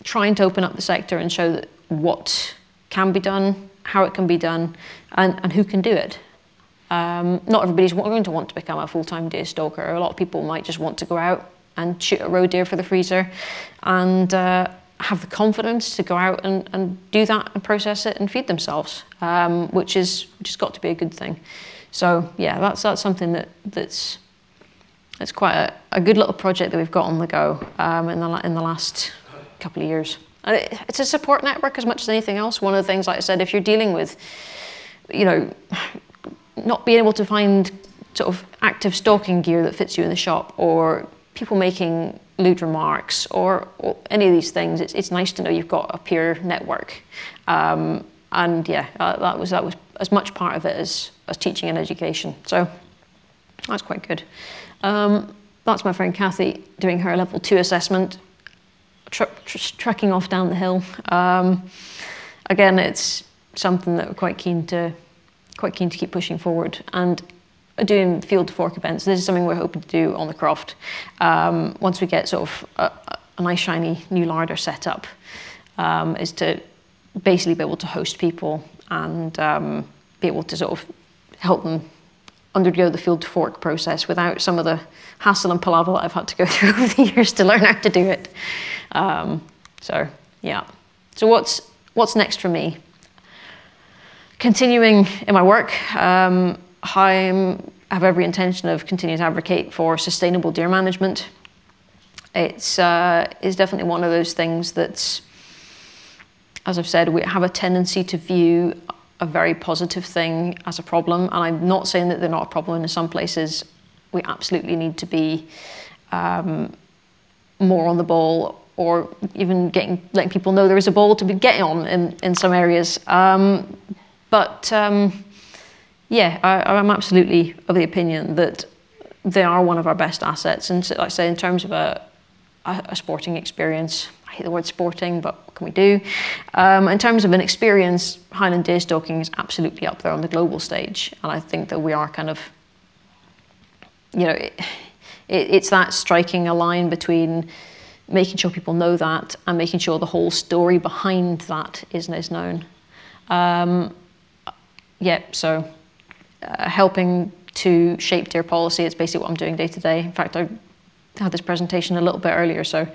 S1: trying to open up the sector and show that what can be done, how it can be done, and who can do it. Not everybody's going to want to become a full-time deer stalker. A lot of people might just want to go out and shoot a roe deer for the freezer and have the confidence to go out and do that and process it and feed themselves, which has got to be a good thing. So yeah, that's something that's quite a good little project that we've got on the go in the last couple of years. And it's a support network as much as anything else. One of the things, like I said, if you're dealing with, not being able to find sort of active stalking gear that fits you in the shop, or people making lewd remarks, or any of these things, it's nice to know you've got a peer network. And yeah, that was as much part of it as teaching and education. So that's quite good. That's my friend Kathy doing her level 2 assessment, trekking off down the hill. Again, it's something that we're quite keen to keep pushing forward, and doing field to fork events. This is something we're hoping to do on the croft. Once we get sort of a nice shiny new larder set up, is to basically be able to host people and be able to sort of help them undergo the field to fork process without some of the hassle and palaver that I've had to go through over the years to learn how to do it. So yeah. So what's next for me? Continuing in my work, I have every intention of continuing to advocate for sustainable deer management. It's definitely one of those things that's, as I've said, we have a tendency to view a very positive thing as a problem, and I'm not saying that they're not a problem in some places. We absolutely need to be more on the ball, or even letting people know there is a ball to be getting on in some areas. Yeah, I'm absolutely of the opinion that they are one of our best assets. And like I say, in terms of a sporting experience, I hate the word sporting, but what can we do? In terms of an experience, Highland deer stalking is absolutely up there on the global stage. And I think that we are kind of, it's that striking a line between making sure people know that and making sure the whole story behind that is known. Helping to shape deer policy, it's basically what I'm doing day to day. In fact, I had this presentation a little bit earlier, so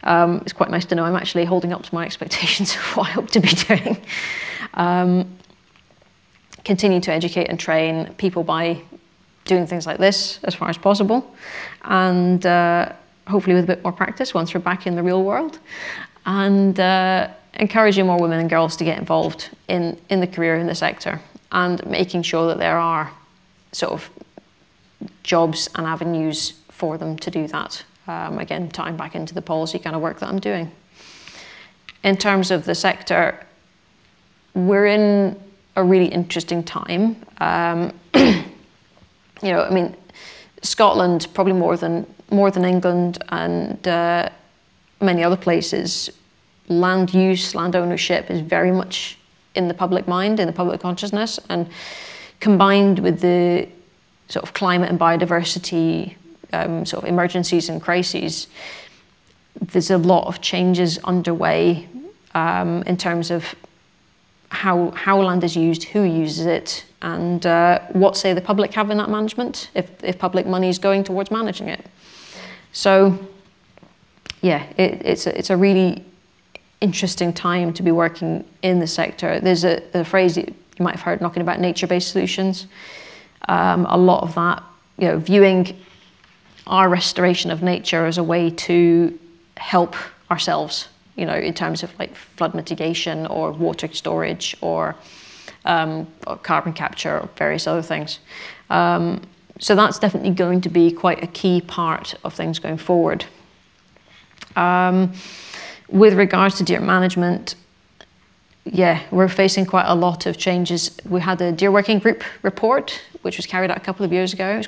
S1: it's quite nice to know I'm actually holding up to my expectations of what I hope to be doing. Continue to educate and train people by doing things like this as far as possible, and hopefully with a bit more practice once we're back in the real world, and encouraging more women and girls to get involved in the career in the sector, and making sure that there are sort of jobs and avenues for them to do that. Again, tying back into the policy kind of work that I'm doing. In terms of the sector, we're in a really interesting time. Scotland, probably more than England and many other places, land use, land ownership is very much in the public mind, in the public consciousness, and combined with the sort of climate and biodiversity sort of emergencies and crises, there's a lot of changes underway in terms of how land is used, who uses it, and what say the public have in that management, if public money is going towards managing it. So yeah, it's a really interesting time to be working in the sector. There's a phrase that you might have heard knocking about nature-based solutions. A lot of that, viewing our restoration of nature as a way to help ourselves, in terms of like flood mitigation or water storage or carbon capture or various other things. So that's definitely going to be quite a key part of things going forward. With regards to deer management, yeah, we're facing quite a lot of changes. We had a deer working group report, which was carried out a couple of years ago. It was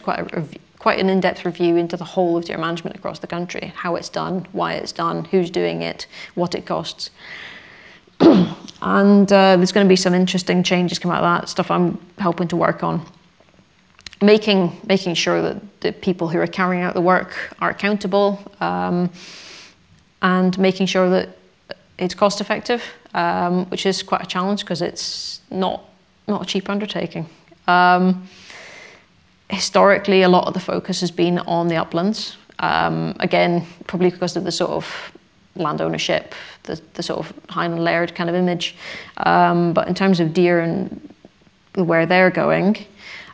S1: quite an in-depth review into the whole of deer management across the country, how it's done, why it's done, who's doing it, what it costs. And there's going to be some interesting changes come out of that, stuff I'm helping to work on. Making sure that the people who are carrying out the work are accountable, and making sure that it's cost effective, which is quite a challenge because it's not a cheap undertaking. Historically, a lot of the focus has been on the uplands. Again, probably because of the sort of land ownership, the sort of Highland laird kind of image. But in terms of deer and where they're going,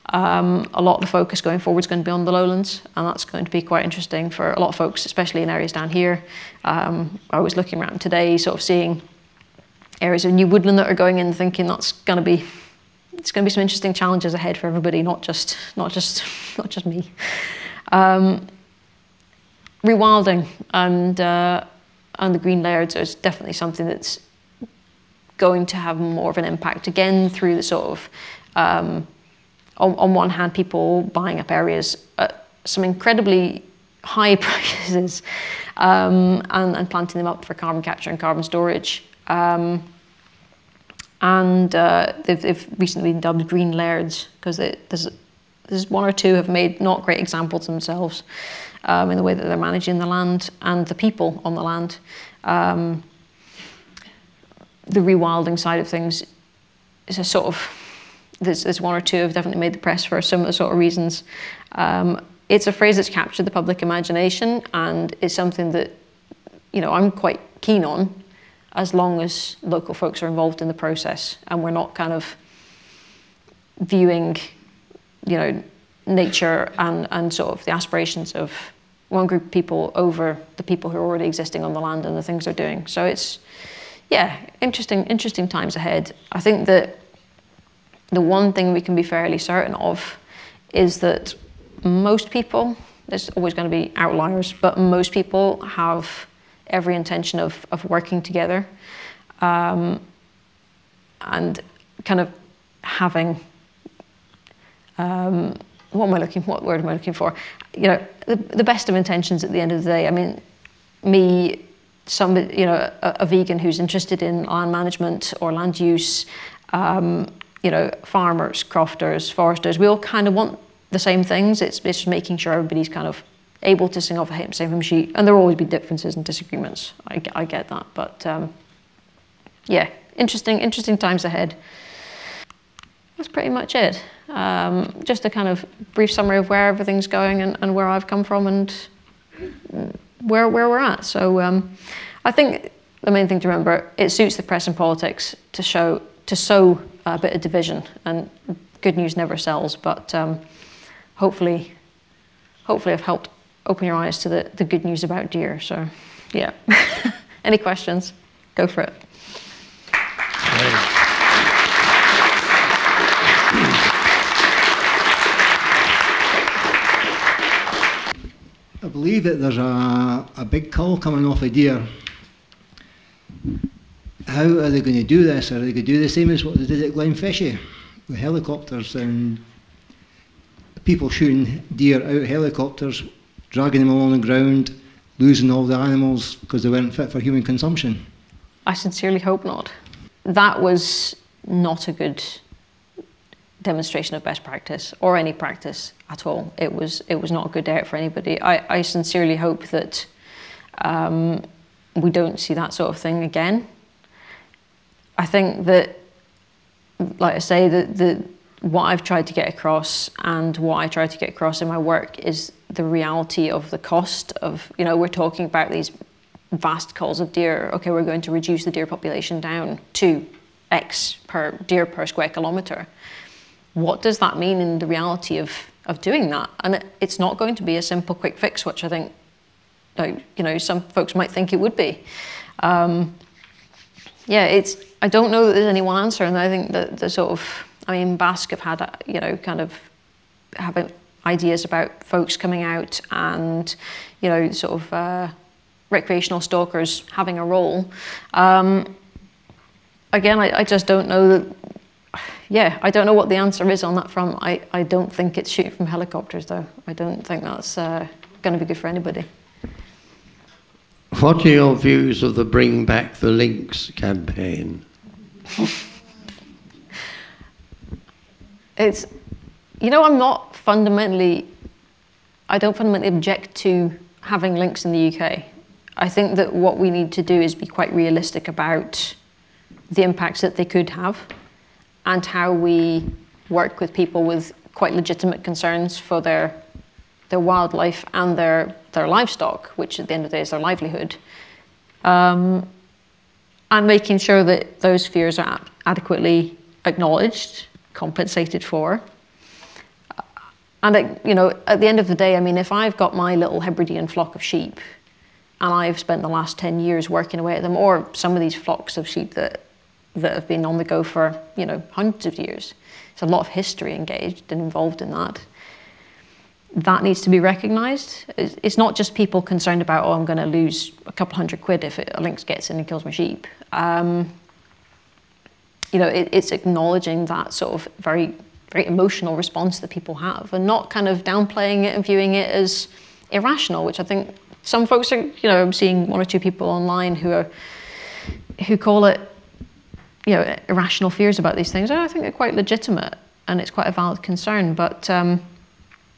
S1: a lot of the focus going forward is going to be on the lowlands, and that's going to be quite interesting for a lot of folks, especially in areas down here. I was looking around today, sort of seeing areas of new woodland that are going in, thinking it's going to be some interesting challenges ahead for everybody, not just me. Rewilding and the green lairds is definitely something that's going to have more of an impact, again through the sort of on one hand, people buying up areas at some incredibly high prices and planting them up for carbon capture and carbon storage. They've recently been dubbed green lairds because there's one or two have made not great examples themselves in the way that they're managing the land and the people on the land. The rewilding side of things is a sort of, there's one or two have definitely made the press for similar sort of reasons. It's a phrase that's captured the public imagination, and it's something that I'm quite keen on, as long as local folks are involved in the process and we're not kind of viewing, nature and sort of the aspirations of one group of people over the people who are already existing on the land and the things they're doing. So it's, yeah, interesting times ahead. I think that the one thing we can be fairly certain of is that most people, there's always going to be outliers, but most people have every intention of working together, and kind of having, what word am I looking for? The best of intentions at the end of the day. I mean, me a vegan who's interested in land management or land use, farmers, crofters, foresters, we all kind of want the same things. It's just making sure everybody's kind of able to sing off the same hymn sheet, and there will always be differences and disagreements. I get that, but yeah, interesting times ahead. That's pretty much it. Just a kind of brief summary of where everything's going and where I've come from and where we're at. So I think the main thing to remember, it suits the press and politics to sow a bit of division, and good news never sells, but hopefully I've helped open your eyes to the good news about deer. So yeah. Any questions? Go for it.
S2: I believe that there's a big cull coming off a deer. How are they going to do this? Are they going to do the same as what they did at Glenfishie with helicopters and people shooting deer out of helicopters, dragging them along the ground, losing all the animals because they weren't fit for human consumption?
S1: I sincerely hope not. That was not a good demonstration of best practice or any practice at all. It was not a good day out for anybody. I sincerely hope that we don't see that sort of thing again. I think that, like I say, what I've tried to get across and what I try to get across in my work is the reality of the cost of, we're talking about these vast culls of deer. Okay, we're going to reduce the deer population down to X per deer per square kilometre. What does that mean in the reality of doing that? And it's not going to be a simple quick fix, which I think, some folks might think it would be. I don't know that there's any one answer, and I think that Basque have had, kind of having ideas about folks coming out and, recreational stalkers having a role. Again, I just don't know that. Yeah, I don't know what the answer is on that front. I don't think it's shooting from helicopters, though. I don't think that's going to be good for anybody.
S3: What are your views of the Bring Back the Lynx campaign? I don't fundamentally object to having lynx in the UK. I think that what we need to do is be quite realistic about the impacts that they could have and how we work with people with quite legitimate concerns for their wildlife and their livestock, which at the end of the day is their livelihood. And making sure that those fears are adequately acknowledged, compensated for. And at the end of the day, if I've got my little Hebridean flock of sheep and I've spent the last 10 years working away at them, or some of these flocks of sheep that have been on the go for, hundreds of years. There's a lot of history engaged and involved in that. That needs to be recognised. It's not just people concerned about, I'm going to lose a couple £100 if a lynx gets in and kills my sheep. It's acknowledging that sort of very, very emotional response that people have and not kind of downplaying it and viewing it as irrational, which I think some folks are, I'm seeing one or two people online who call it, irrational fears about these things. I think they're quite legitimate and it's quite a valid concern, but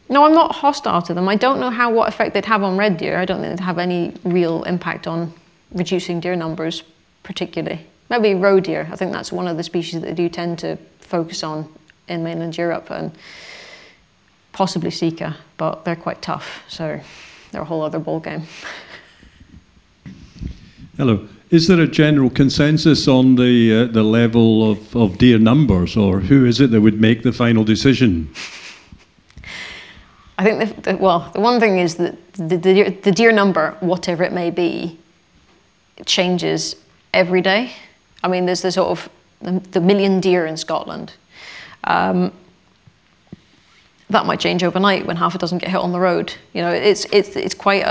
S3: no, I'm not hostile to them. I don't know what effect they'd have on red deer. I don't think they'd have any real impact on reducing deer numbers particularly. Maybe roe deer. I think that's one of the species that they do tend to focus on in mainland Europe, and possibly sika, but they're quite tough, so they're a whole other ballgame.
S4: Hello. Is there a general consensus on the level of deer numbers, or who is it that would make the final decision?
S1: I think the one thing is that the deer number, whatever it may be, it changes every day. There's the sort of the million deer in Scotland. That might change overnight when half a dozen get hit on the road. It's quite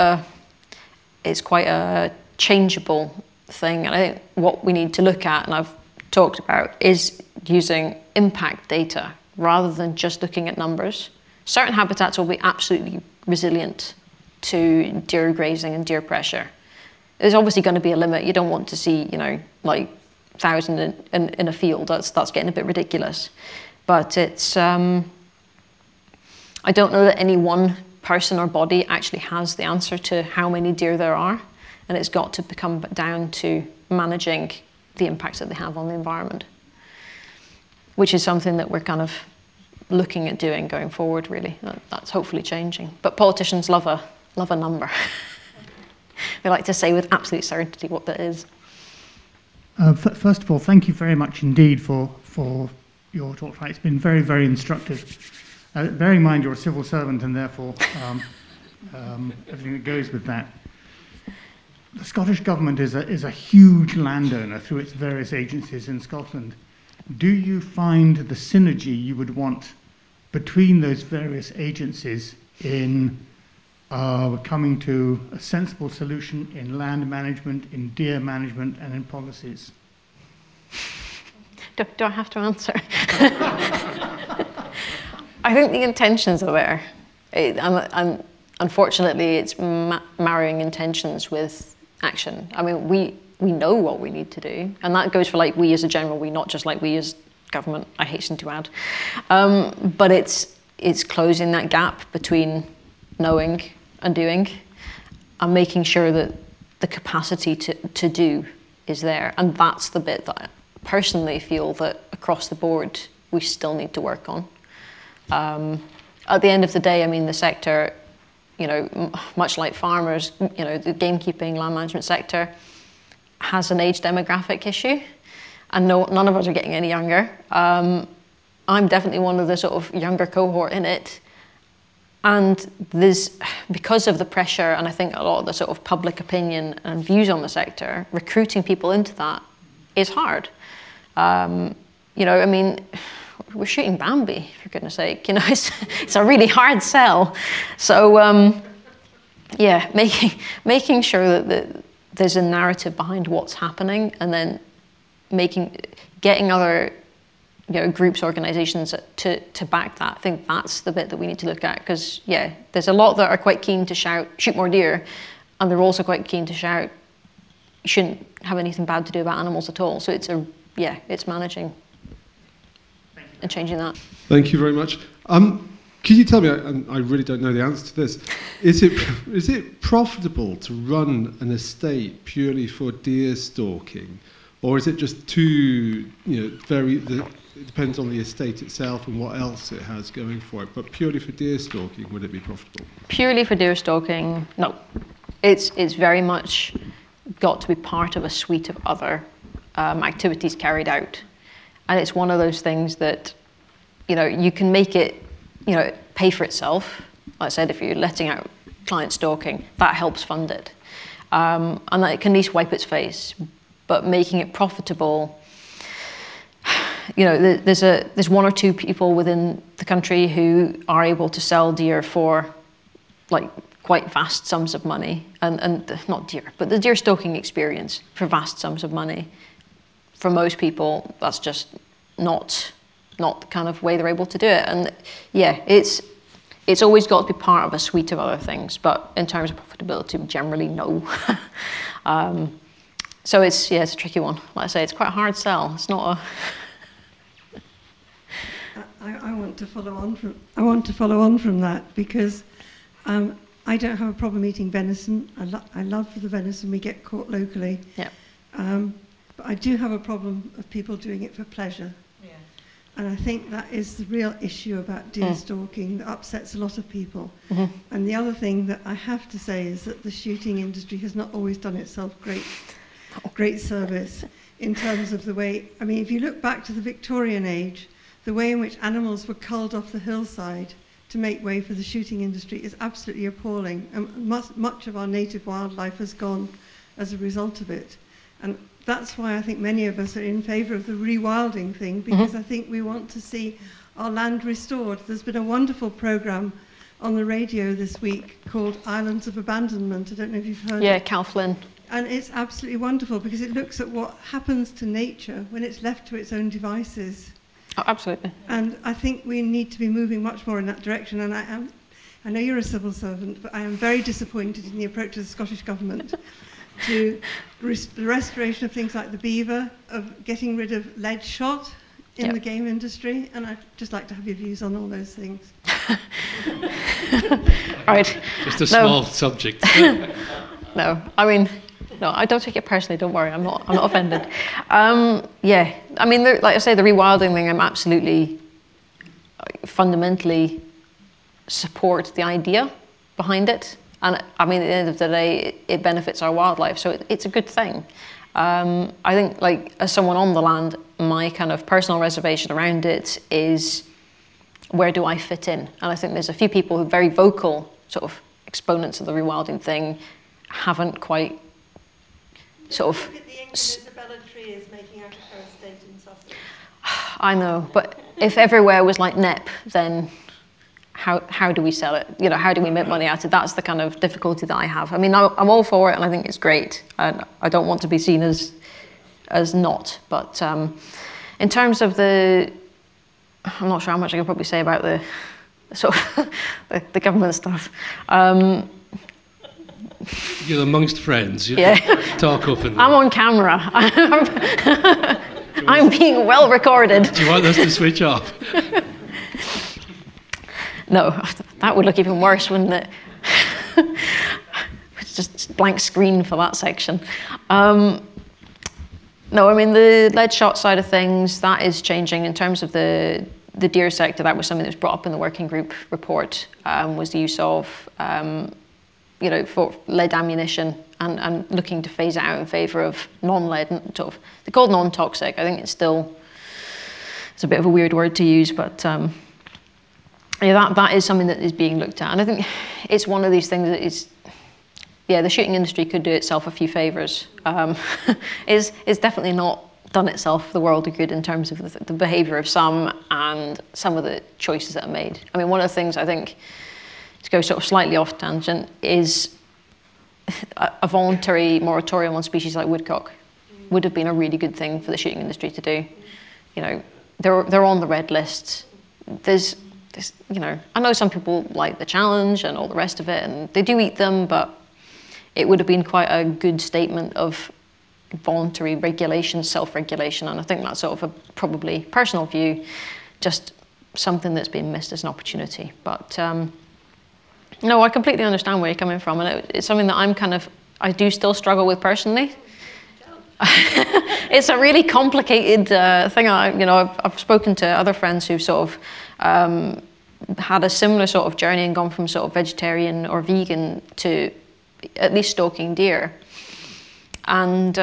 S1: a changeable thing. And I think what we need to look at, and I've talked about, is using impact data rather than just looking at numbers. Certain habitats will be absolutely resilient to deer grazing and deer pressure.
S3: there's obviously going to be a limit. You don't want to see, you know, like 1,000 in a field. That's getting a bit ridiculous. But it's, I don't know that any one person or body actually has the answer to how many deer there are. And it's got to become down to managing the impacts that they have on the environment, which is something that we're kind of looking at doing going forward, really. That's hopefully changing. But politicians love a number. They like to say with absolute certainty what that is.
S5: First of all, thank you very much indeed for your talk. It's been very, very instructive. Bearing in mind you're a civil servant and therefore everything that goes with that. The Scottish Government is a huge landowner through its various agencies in Scotland. Do you find the synergy you would want between those various agencies in coming to a sensible solution in land management, in deer management, and in policies?
S3: Do I have to answer? I think the intentions are there. And unfortunately, it's marrying intentions with action. I mean, we know what we need to do, and that goes for like we as a general, not just like we as government, I hasten to add. But it's closing that gap between knowing and doing, and making sure that the capacity to do is there. And that's the bit that I personally feel that across the board we still need to work on. At the end of the day, I mean, the sector, you know, much like farmers, you know, the gamekeeping, land management sector has an age demographic issue, and none of us are getting any younger. I'm definitely one of the sort of younger cohort in it. And there's, because of the pressure, and I think a lot of the sort of public opinion and views on the sector, recruiting people into that is hard. You know, I mean, we're shooting Bambi, for goodness sake. You know, it's a really hard sell. So, yeah, making sure that there's a narrative behind what's happening, and then getting other, you know, groups, organisations to back that. I think that's the bit that we need to look at, because yeah, there's a lot that are quite keen to shout, shoot more deer, and they're also quite keen to shout, you shouldn't have anything bad to do about animals at all. So it's managing and changing that.
S6: Thank you very much. Could you tell me, I really don't know the answer to this, is it profitable to run an estate purely for deer stalking, or is it just too, you know, it depends on the estate itself and what else it has going for it, but purely for deer stalking, would it be profitable?
S3: Purely for deer stalking, no. It's very much got to be part of a suite of other activities carried out. And it's one of those things that, you know, you can make it, you know, pay for itself. Like I said, if you're letting out client stalking, that helps fund it. And that it can at least wipe its face. But making it profitable, you know, there's one or two people within the country who are able to sell deer for like quite vast sums of money, and not deer, but the deer stalking experience for vast sums of money. For most people, that's just not the kind of way they're able to do it. And yeah, it's always got to be part of a suite of other things, but in terms of profitability, generally no. So it's a tricky one. Like I say, it's quite a hard sell. It's not a...
S7: I want to follow on from that, because I don't have a problem eating venison. I love the venison we get caught locally. Yeah. But I do have a problem of people doing it for pleasure. Yeah. And I think that is the real issue about deer stalking that upsets a lot of people. Mm-hmm. And the other thing that I have to say is that the shooting industry has not always done itself great service in terms of the way, I mean, if you look back to the Victorian age, the way in which animals were culled off the hillside to make way for the shooting industry is absolutely appalling. And much of our native wildlife has gone as a result of it. And that's why I think many of us are in favour of the rewilding thing, because I think we want to see our land restored. There's been a wonderful programme on the radio this week called Islands of Abandonment. I don't know if you've heard it.
S3: Yeah, Cal Flynn.
S7: And it's absolutely wonderful because it looks at what happens to nature when it's left to its own devices.
S3: Oh, absolutely.
S7: And I think we need to be moving much more in that direction. And I know you're a civil servant, but I am very disappointed in the approach of the Scottish Government. to the restoration of things like the beaver, of getting rid of lead shot in the game industry, and I'd just like to have your views on all those things.
S1: Right.
S8: Just a small subject.
S1: No, I mean, no, I don't take it personally. Don't worry, I'm not offended. Yeah, I mean, like I say, the rewilding thing, I'm absolutely, fundamentally support the idea behind it, and I mean, at the end of the day, it benefits our wildlife, so it's a good thing. I think, like, as someone on the land, my kind of personal reservation around it is, where do I fit in? And I think there's a few people who are very vocal sort of exponents of the rewilding thing haven't quite sort of...
S7: Look at the England Isabella tree is making out of her estate in Sussex.
S1: I know, but if everywhere was like NEP, then how do we sell it? You know, how do we make money out of it? That's the kind of difficulty that I have. I mean, I'm all for it, and I think it's great. And I don't want to be seen as not. But in terms of I'm not sure how much I can probably say about the sort of the government stuff.
S8: You're amongst friends. You talk openly.
S1: I'm on camera. I'm being well recorded.
S8: Do you want us to switch off?
S1: No, that would look even worse, wouldn't it? It's just blank screen for that section. No, I mean, the lead shot side of things, that is changing. In terms of the deer sector, that was something that was brought up in the working group report, was the use of, for lead ammunition and looking to phase it out in favour of non-lead, sort of, they're called non-toxic. I think it's a bit of a weird word to use, but that is something that is being looked at. And I think it's one of these things that is, the shooting industry could do itself a few favours. It's definitely not done itself the world of good in terms of the behaviour of some and some of the choices that are made. I mean, one of the things I think, to go sort of slightly off tangent, is a voluntary moratorium on species like woodcock would have been a really good thing for the shooting industry to do. You know, they're on the red list. There's, I know some people like the challenge and all the rest of it, and they do eat them, but it would have been quite a good statement of voluntary regulation, self-regulation, and I think that's sort of a probably personal view, just something that's been missed as an opportunity. But no, I completely understand where you're coming from, and it's something that I do still struggle with personally. It's a really complicated thing. I've spoken to other friends who've sort of had a similar sort of journey and gone from sort of vegetarian or vegan to at least stalking deer, and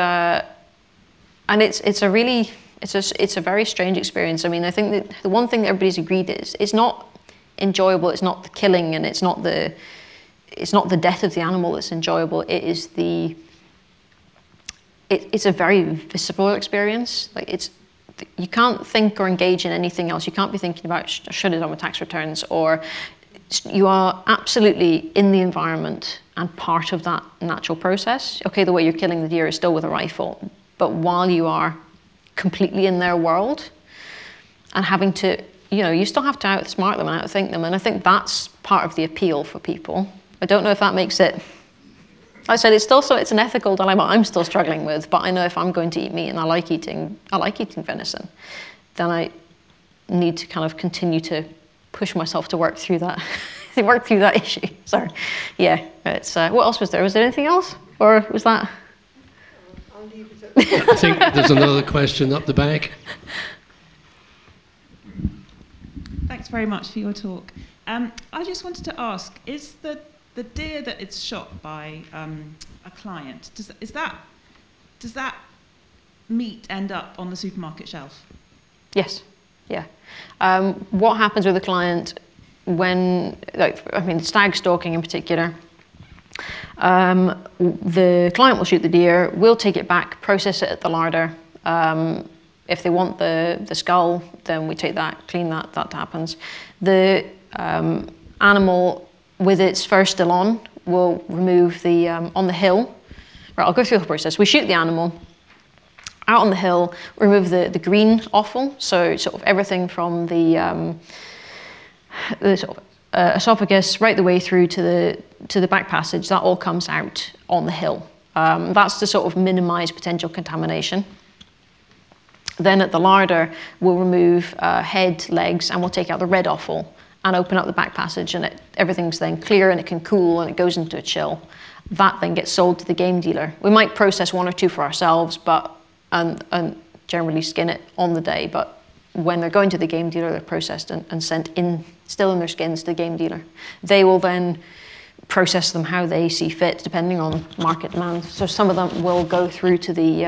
S1: it's a very strange experience. I mean, I think that the one thing that everybody's agreed is it's not enjoyable. It's not the killing, and it's not the death of the animal that's enjoyable. It's a very visceral experience. Like, you can't think or engage in anything else. You can't be thinking about should have done with tax returns, or you are absolutely in the environment and part of that natural process. Okay, the way you're killing the deer is still with a rifle, but while you are completely in their world and having to, you still have to outsmart them and outthink them, and I think that's part of the appeal for people. I don't know if that makes it... I said it's an ethical dilemma I'm still struggling with, but I know if I'm going to eat meat and I like eating venison, then I need to kind of continue to push myself to work through that, issue. So, yeah, it's what else was there? Was there anything else, or was that?
S7: I'll leave it at that.
S8: I think there's another question up the back.
S9: Thanks very much for your talk. I just wanted to ask: is the deer that is shot by a client, does that meat end up on the supermarket shelf?
S1: Yes, yeah. What happens with a client when, stag stalking in particular, the client will shoot the deer, we'll take it back, process it at the larder. If they want the skull, then we take that, clean that happens. The animal, with its fur still on, we'll remove the, on the hill. Right, I'll go through the process. We shoot the animal. Out on the hill, remove the green offal, so sort of everything from the sort of, esophagus right the way through to the back passage. That all comes out on the hill.
S3: That's to sort of minimise potential contamination. Then at the larder, we'll remove head, legs, and we'll take out the red offal and open up the back passage, and everything's then clear and it can cool and it goes into a chill. That then gets sold to the game dealer. We might process 1 or 2 for ourselves, and generally skin it on the day, but when they're going to the game dealer, they're processed and sent in, still in their skins, to the game dealer. They will then process them how they see fit, depending on market demand. So some of them will go through to the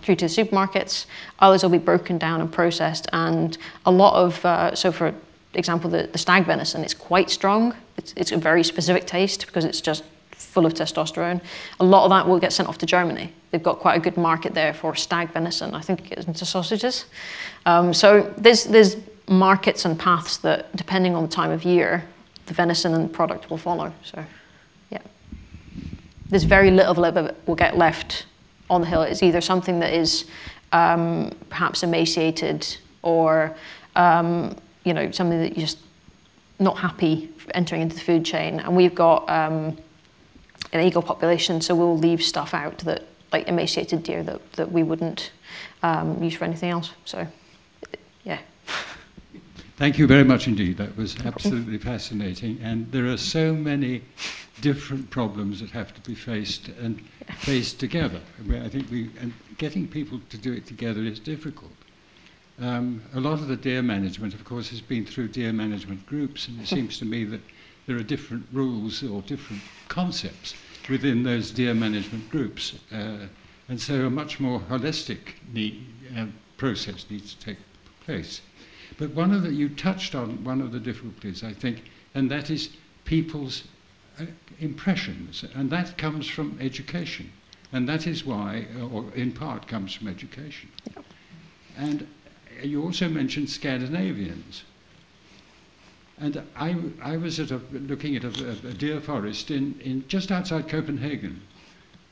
S3: supermarkets. Others will be broken down and processed. And a lot of, so for example, the stag venison, it's quite strong. It's a very specific taste because it's just full of testosterone. A lot of that will get sent off to Germany. They've got quite a good market there for stag venison. I think it gets into sausages. So there's markets and paths that, depending on the time of year, the venison and product will follow. So, yeah. There's very little of it will get left on the hill. It's either something that is perhaps emaciated or something that you're just not happy entering into the food chain. And we've got an eagle population, so we'll leave stuff out that, like emaciated deer, that we wouldn't use for anything else. So, yeah.
S4: Thank you very much indeed. That was absolutely fascinating. And there are so many different problems that have to be faced together. I think getting people to do it together is difficult. A lot of the deer management, of course, has been through deer management groups, and it seems to me that there are different rules or different concepts within those deer management groups. And so a much more holistic process needs to take place. But you touched on one of the difficulties, I think, and that is people's impressions, and that comes from education. And that is why, or in part comes from education. Yep. And you also mentioned Scandinavians. And I was looking at a deer forest in just outside Copenhagen,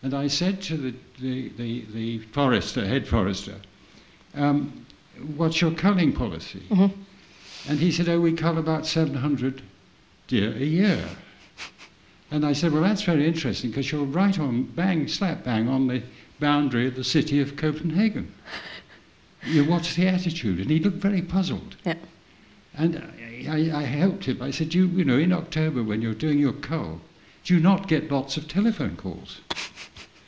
S4: and I said to the forester, head forester, what's your culling policy? Mm-hmm. And he said, we cull about 700 deer a year. And I said, well, that's very interesting, because you're right on, slap bang on the boundary of the city of Copenhagen. What's the attitude? And he looked very puzzled. Yeah. And I helped him. I said, in October when you're doing your cull, do you not get lots of telephone calls?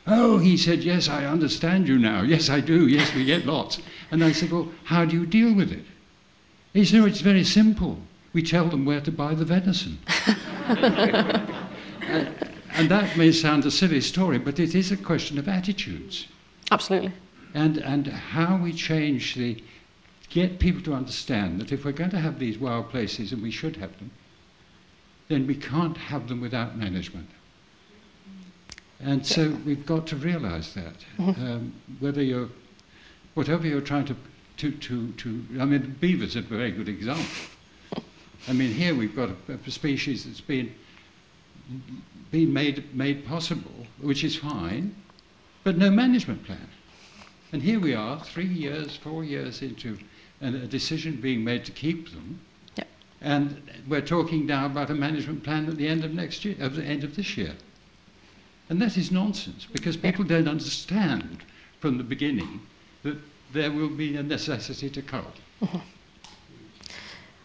S4: Oh, he said, yes, I understand you now. Yes, I do. Yes, we get lots. And I said, well, how do you deal with it? He said, it's very simple. We tell them where to buy the venison. And that may sound a silly story, but it is a question of attitudes.
S3: Absolutely.
S4: And how we get people to understand that if we're going to have these wild places, and we should have them, then we can't have them without management. And so we've got to realise that. Mm-hmm. Whatever you're trying to, I mean, beavers are a very good example. I mean, here we've got a species that's been made possible, which is fine, but no management plan. And here we are, 3 years, 4 years into a decision being made to keep them. Yep. And we're talking now about a management plan at the end of next year, at the end of this year. And that is nonsense, because people don't understand from the beginning that there will be a necessity to cull. Mm-hmm.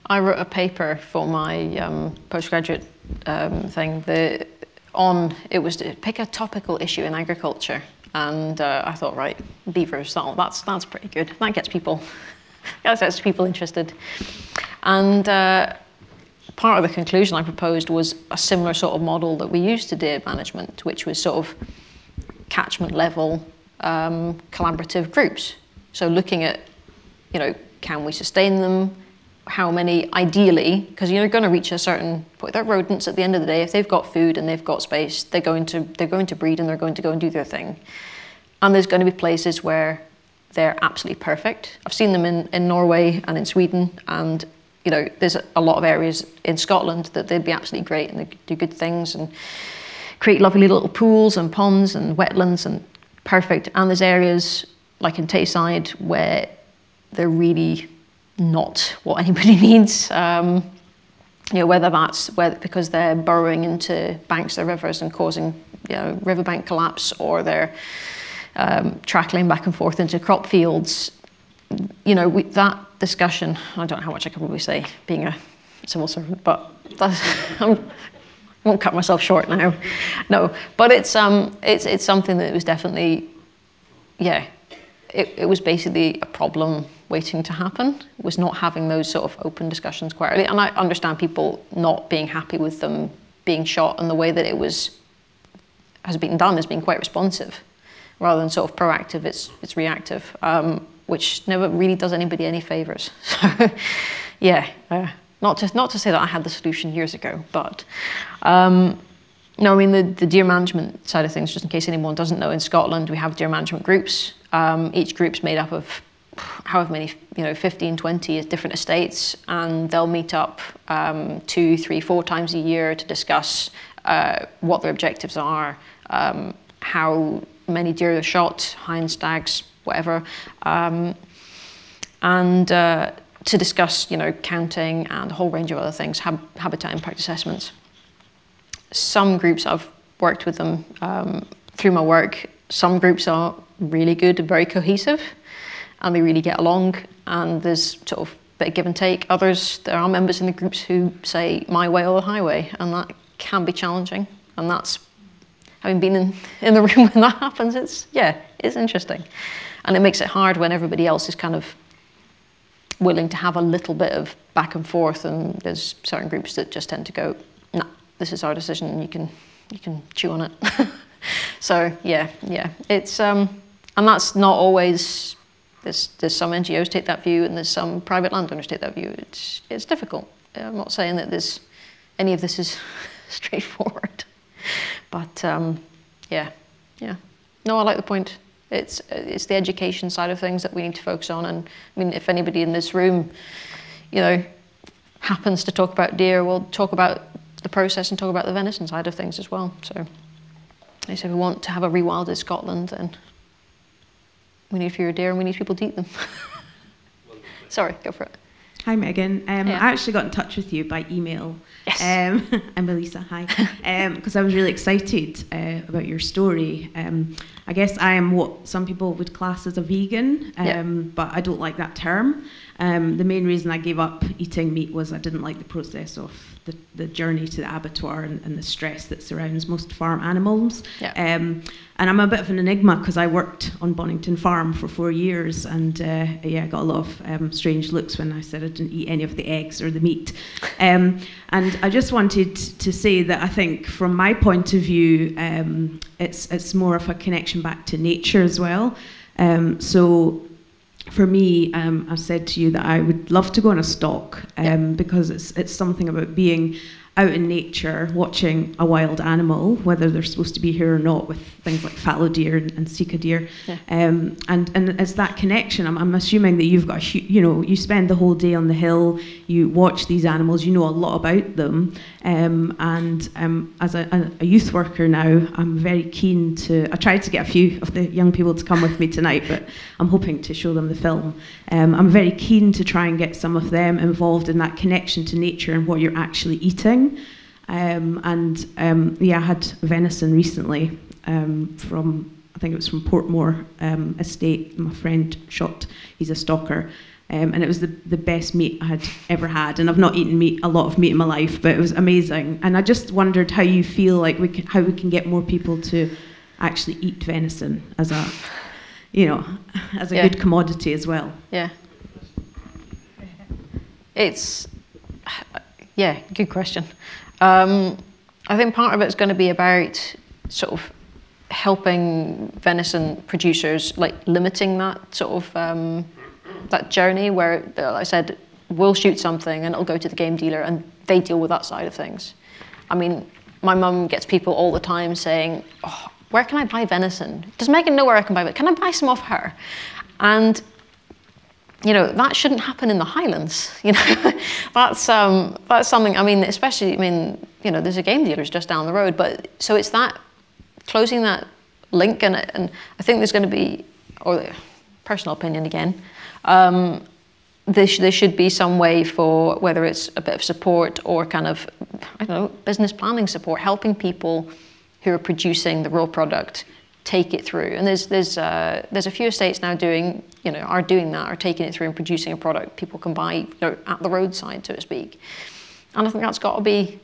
S3: I wrote a paper for my postgraduate thing. It was to pick a topical issue in agriculture. And I thought, right, beavers, that's pretty good. That gets people interested. And part of the conclusion I proposed was a similar sort of model that we used to deer management, which was sort of catchment level collaborative groups. So looking at, can we sustain them? How many ideally, because you're going to reach a certain point. They're rodents at the end of the day. If they've got food and they've got space, they're going to breed and they're going to go and do their thing. And there's going to be places where they're absolutely perfect. I've seen them in Norway and in Sweden, and there's a lot of areas in Scotland that they'd be absolutely great and they do good things and create lovely little pools and ponds and wetlands and perfect. And there's areas like in Tayside where they're really not what anybody needs. whether that's because they're burrowing into banks of rivers and causing riverbank collapse, or they're trackling back and forth into crop fields. That discussion, I don't know how much I can probably say being a civil servant, but I won't cut myself short now. No, but it's something that was definitely, it was basically a problem waiting to happen, was not having those sort of open discussions quite early. And I understand people not being happy with them being shot, and the way that it has been done has been quite responsive, rather than sort of proactive. It's reactive, which never really does anybody any favors. So, not to say that I had the solution years ago, but no, I mean the deer management side of things. Just in case anyone doesn't know, in Scotland we have deer management groups. Each group's made up of however many, 15, 20 different estates, and they'll meet up 2, 3, 4 times a year to discuss what their objectives are, how many deer are shot, hinds, stags, whatever, and to discuss, counting and a whole range of other things, habitat impact assessments. Some groups, I've worked with them through my work. Some groups are really good and very cohesive, and they really get along, and there's sort of a bit of give and take. Others, there are members in the groups who say my way or the highway, and that can be challenging. And that's, having been in the room when that happens, it's interesting. And it makes it hard when everybody else is kind of willing to have a little bit of back and forth, and there's certain groups that just tend to go, nah, this is our decision, and you can chew on it. So it's and that's not always. There's some NGOs take that view, and there's some private landowners take that view. It's difficult. I'm not saying that any of this is straightforward, but no, I like the point. It's the education side of things that we need to focus on. And I mean, if anybody in this room, happens to talk about deer, we'll talk about the process and talk about the venison side of things as well. So, if we want to have a rewilded Scotland, then we need fewer deer and we need people to eat them. Sorry, go for it.
S10: Hi, Megan. I actually got in touch with you by email. Yes. I'm Elisa, hi. Because I was really excited about your story. I guess I am what some people would class as a vegan, but I don't like that term. The main reason I gave up eating meat was I didn't like the process of the journey to the abattoir and the stress that surrounds most farm animals. And I'm a bit of an enigma because I worked on Bonington Farm for 4 years, and I got a lot of strange looks when I said I didn't eat any of the eggs or the meat. And I just wanted to say that I think from my point of view, it's more of a connection back to nature as well. So for me, I said to you that I would love to go on a stalk because it's something about being out in nature, watching a wild animal, whether they're supposed to be here or not, with things like fallow deer and sika deer. And it's that connection. I'm assuming that you've got, you spend the whole day on the hill, you watch these animals, you know a lot about them. As a youth worker now, I'm very keen I tried to get a few of the young people to come with me tonight, but I'm hoping to show them the film. I'm very keen to try and get some of them involved in that connection to nature and what you're actually eating. I had venison recently from, I think it was from Portmore estate. My friend shot, he's a stalker. And it was the best meat I had ever had. And I've not eaten a lot of meat in my life, but it was amazing. And I just wondered how you feel like how we can get more people to actually eat venison as a, as a good commodity as well.
S3: Yeah. Good question. I think part of it's going to be about sort of helping venison producers, like limiting that sort of that journey where, like I said, we'll shoot something and it'll go to the game dealer and they deal with that side of things. I mean, my mum gets people all the time saying, "Oh, where can I buy venison? Does Megan know where I can buy it? Can I buy some off her?" And that shouldn't happen in the Highlands. That's something. I mean, especially. There's a game dealer's just down the road, but so it's that closing that link, and I think there's going to be, or personal opinion again, there should be some way for, whether it's a bit of support or kind of, I don't know, business planning support, helping people who are producing the raw product take it through. And there's a few estates now doing that, are taking it through and producing a product people can buy, at the roadside, so to speak. And I think that's got to be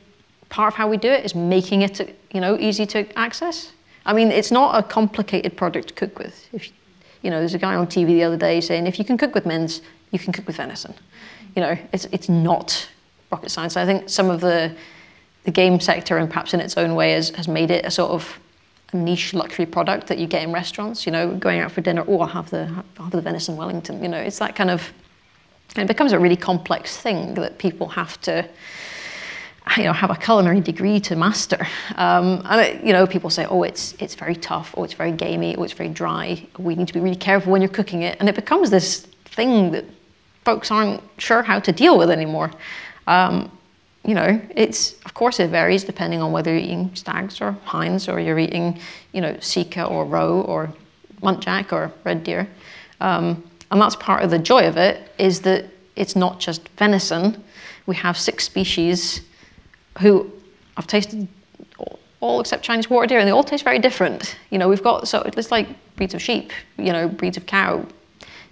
S3: part of how we do it, is making it, easy to access. I mean, it's not a complicated product to cook with. There's a guy on TV the other day saying, if you can cook with mince, you can cook with venison. It's not rocket science. I think some of the game sector, and perhaps in its own way, has made it a sort of a niche luxury product that you get in restaurants. Going out for dinner, I'll have the venison Wellington. It's that kind of, and it becomes a really complex thing that people have to, have a culinary degree to master. And people say, oh, it's very tough, or it's very gamey, or it's very dry. We need to be really careful when you're cooking it, and it becomes this thing that folks aren't sure how to deal with anymore. Of course it varies depending on whether you're eating stags or hinds, or you're eating, sika or roe or muntjac or red deer. And that's part of the joy of it, is that it's not just venison. We have 6 species who I've tasted all except Chinese water deer, and they all taste very different. We've got, so it's like breeds of sheep, breeds of cow,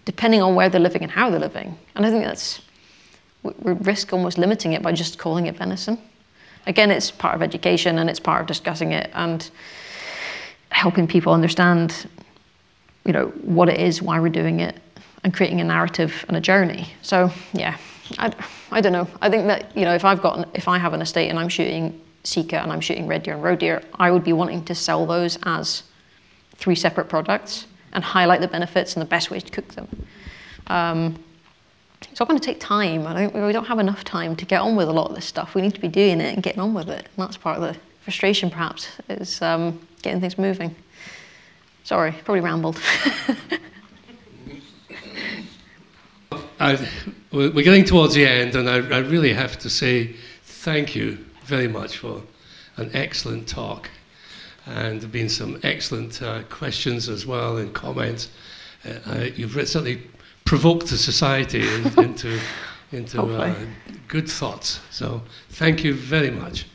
S3: depending on where they're living and how they're living. And I think we risk almost limiting it by just calling it venison. Again, it's part of education, and it's part of discussing it and helping people understand, what it is, why we're doing it, and creating a narrative and a journey. So yeah, I don't know. I think that, if I have an estate and I'm shooting sika and I'm shooting red deer and roe deer, I would be wanting to sell those as 3 separate products and highlight the benefits and the best ways to cook them. It's all going to take time. We don't have enough time to get on with a lot of this stuff. We need to be doing it and getting on with it. And that's part of the frustration, perhaps, is getting things moving. Sorry, probably rambled.
S8: We're getting towards the end, and I really have to say thank you very much for an excellent talk. And there have been some excellent questions as well, and comments. You've certainly provoked the society into good thoughts. So thank you very much.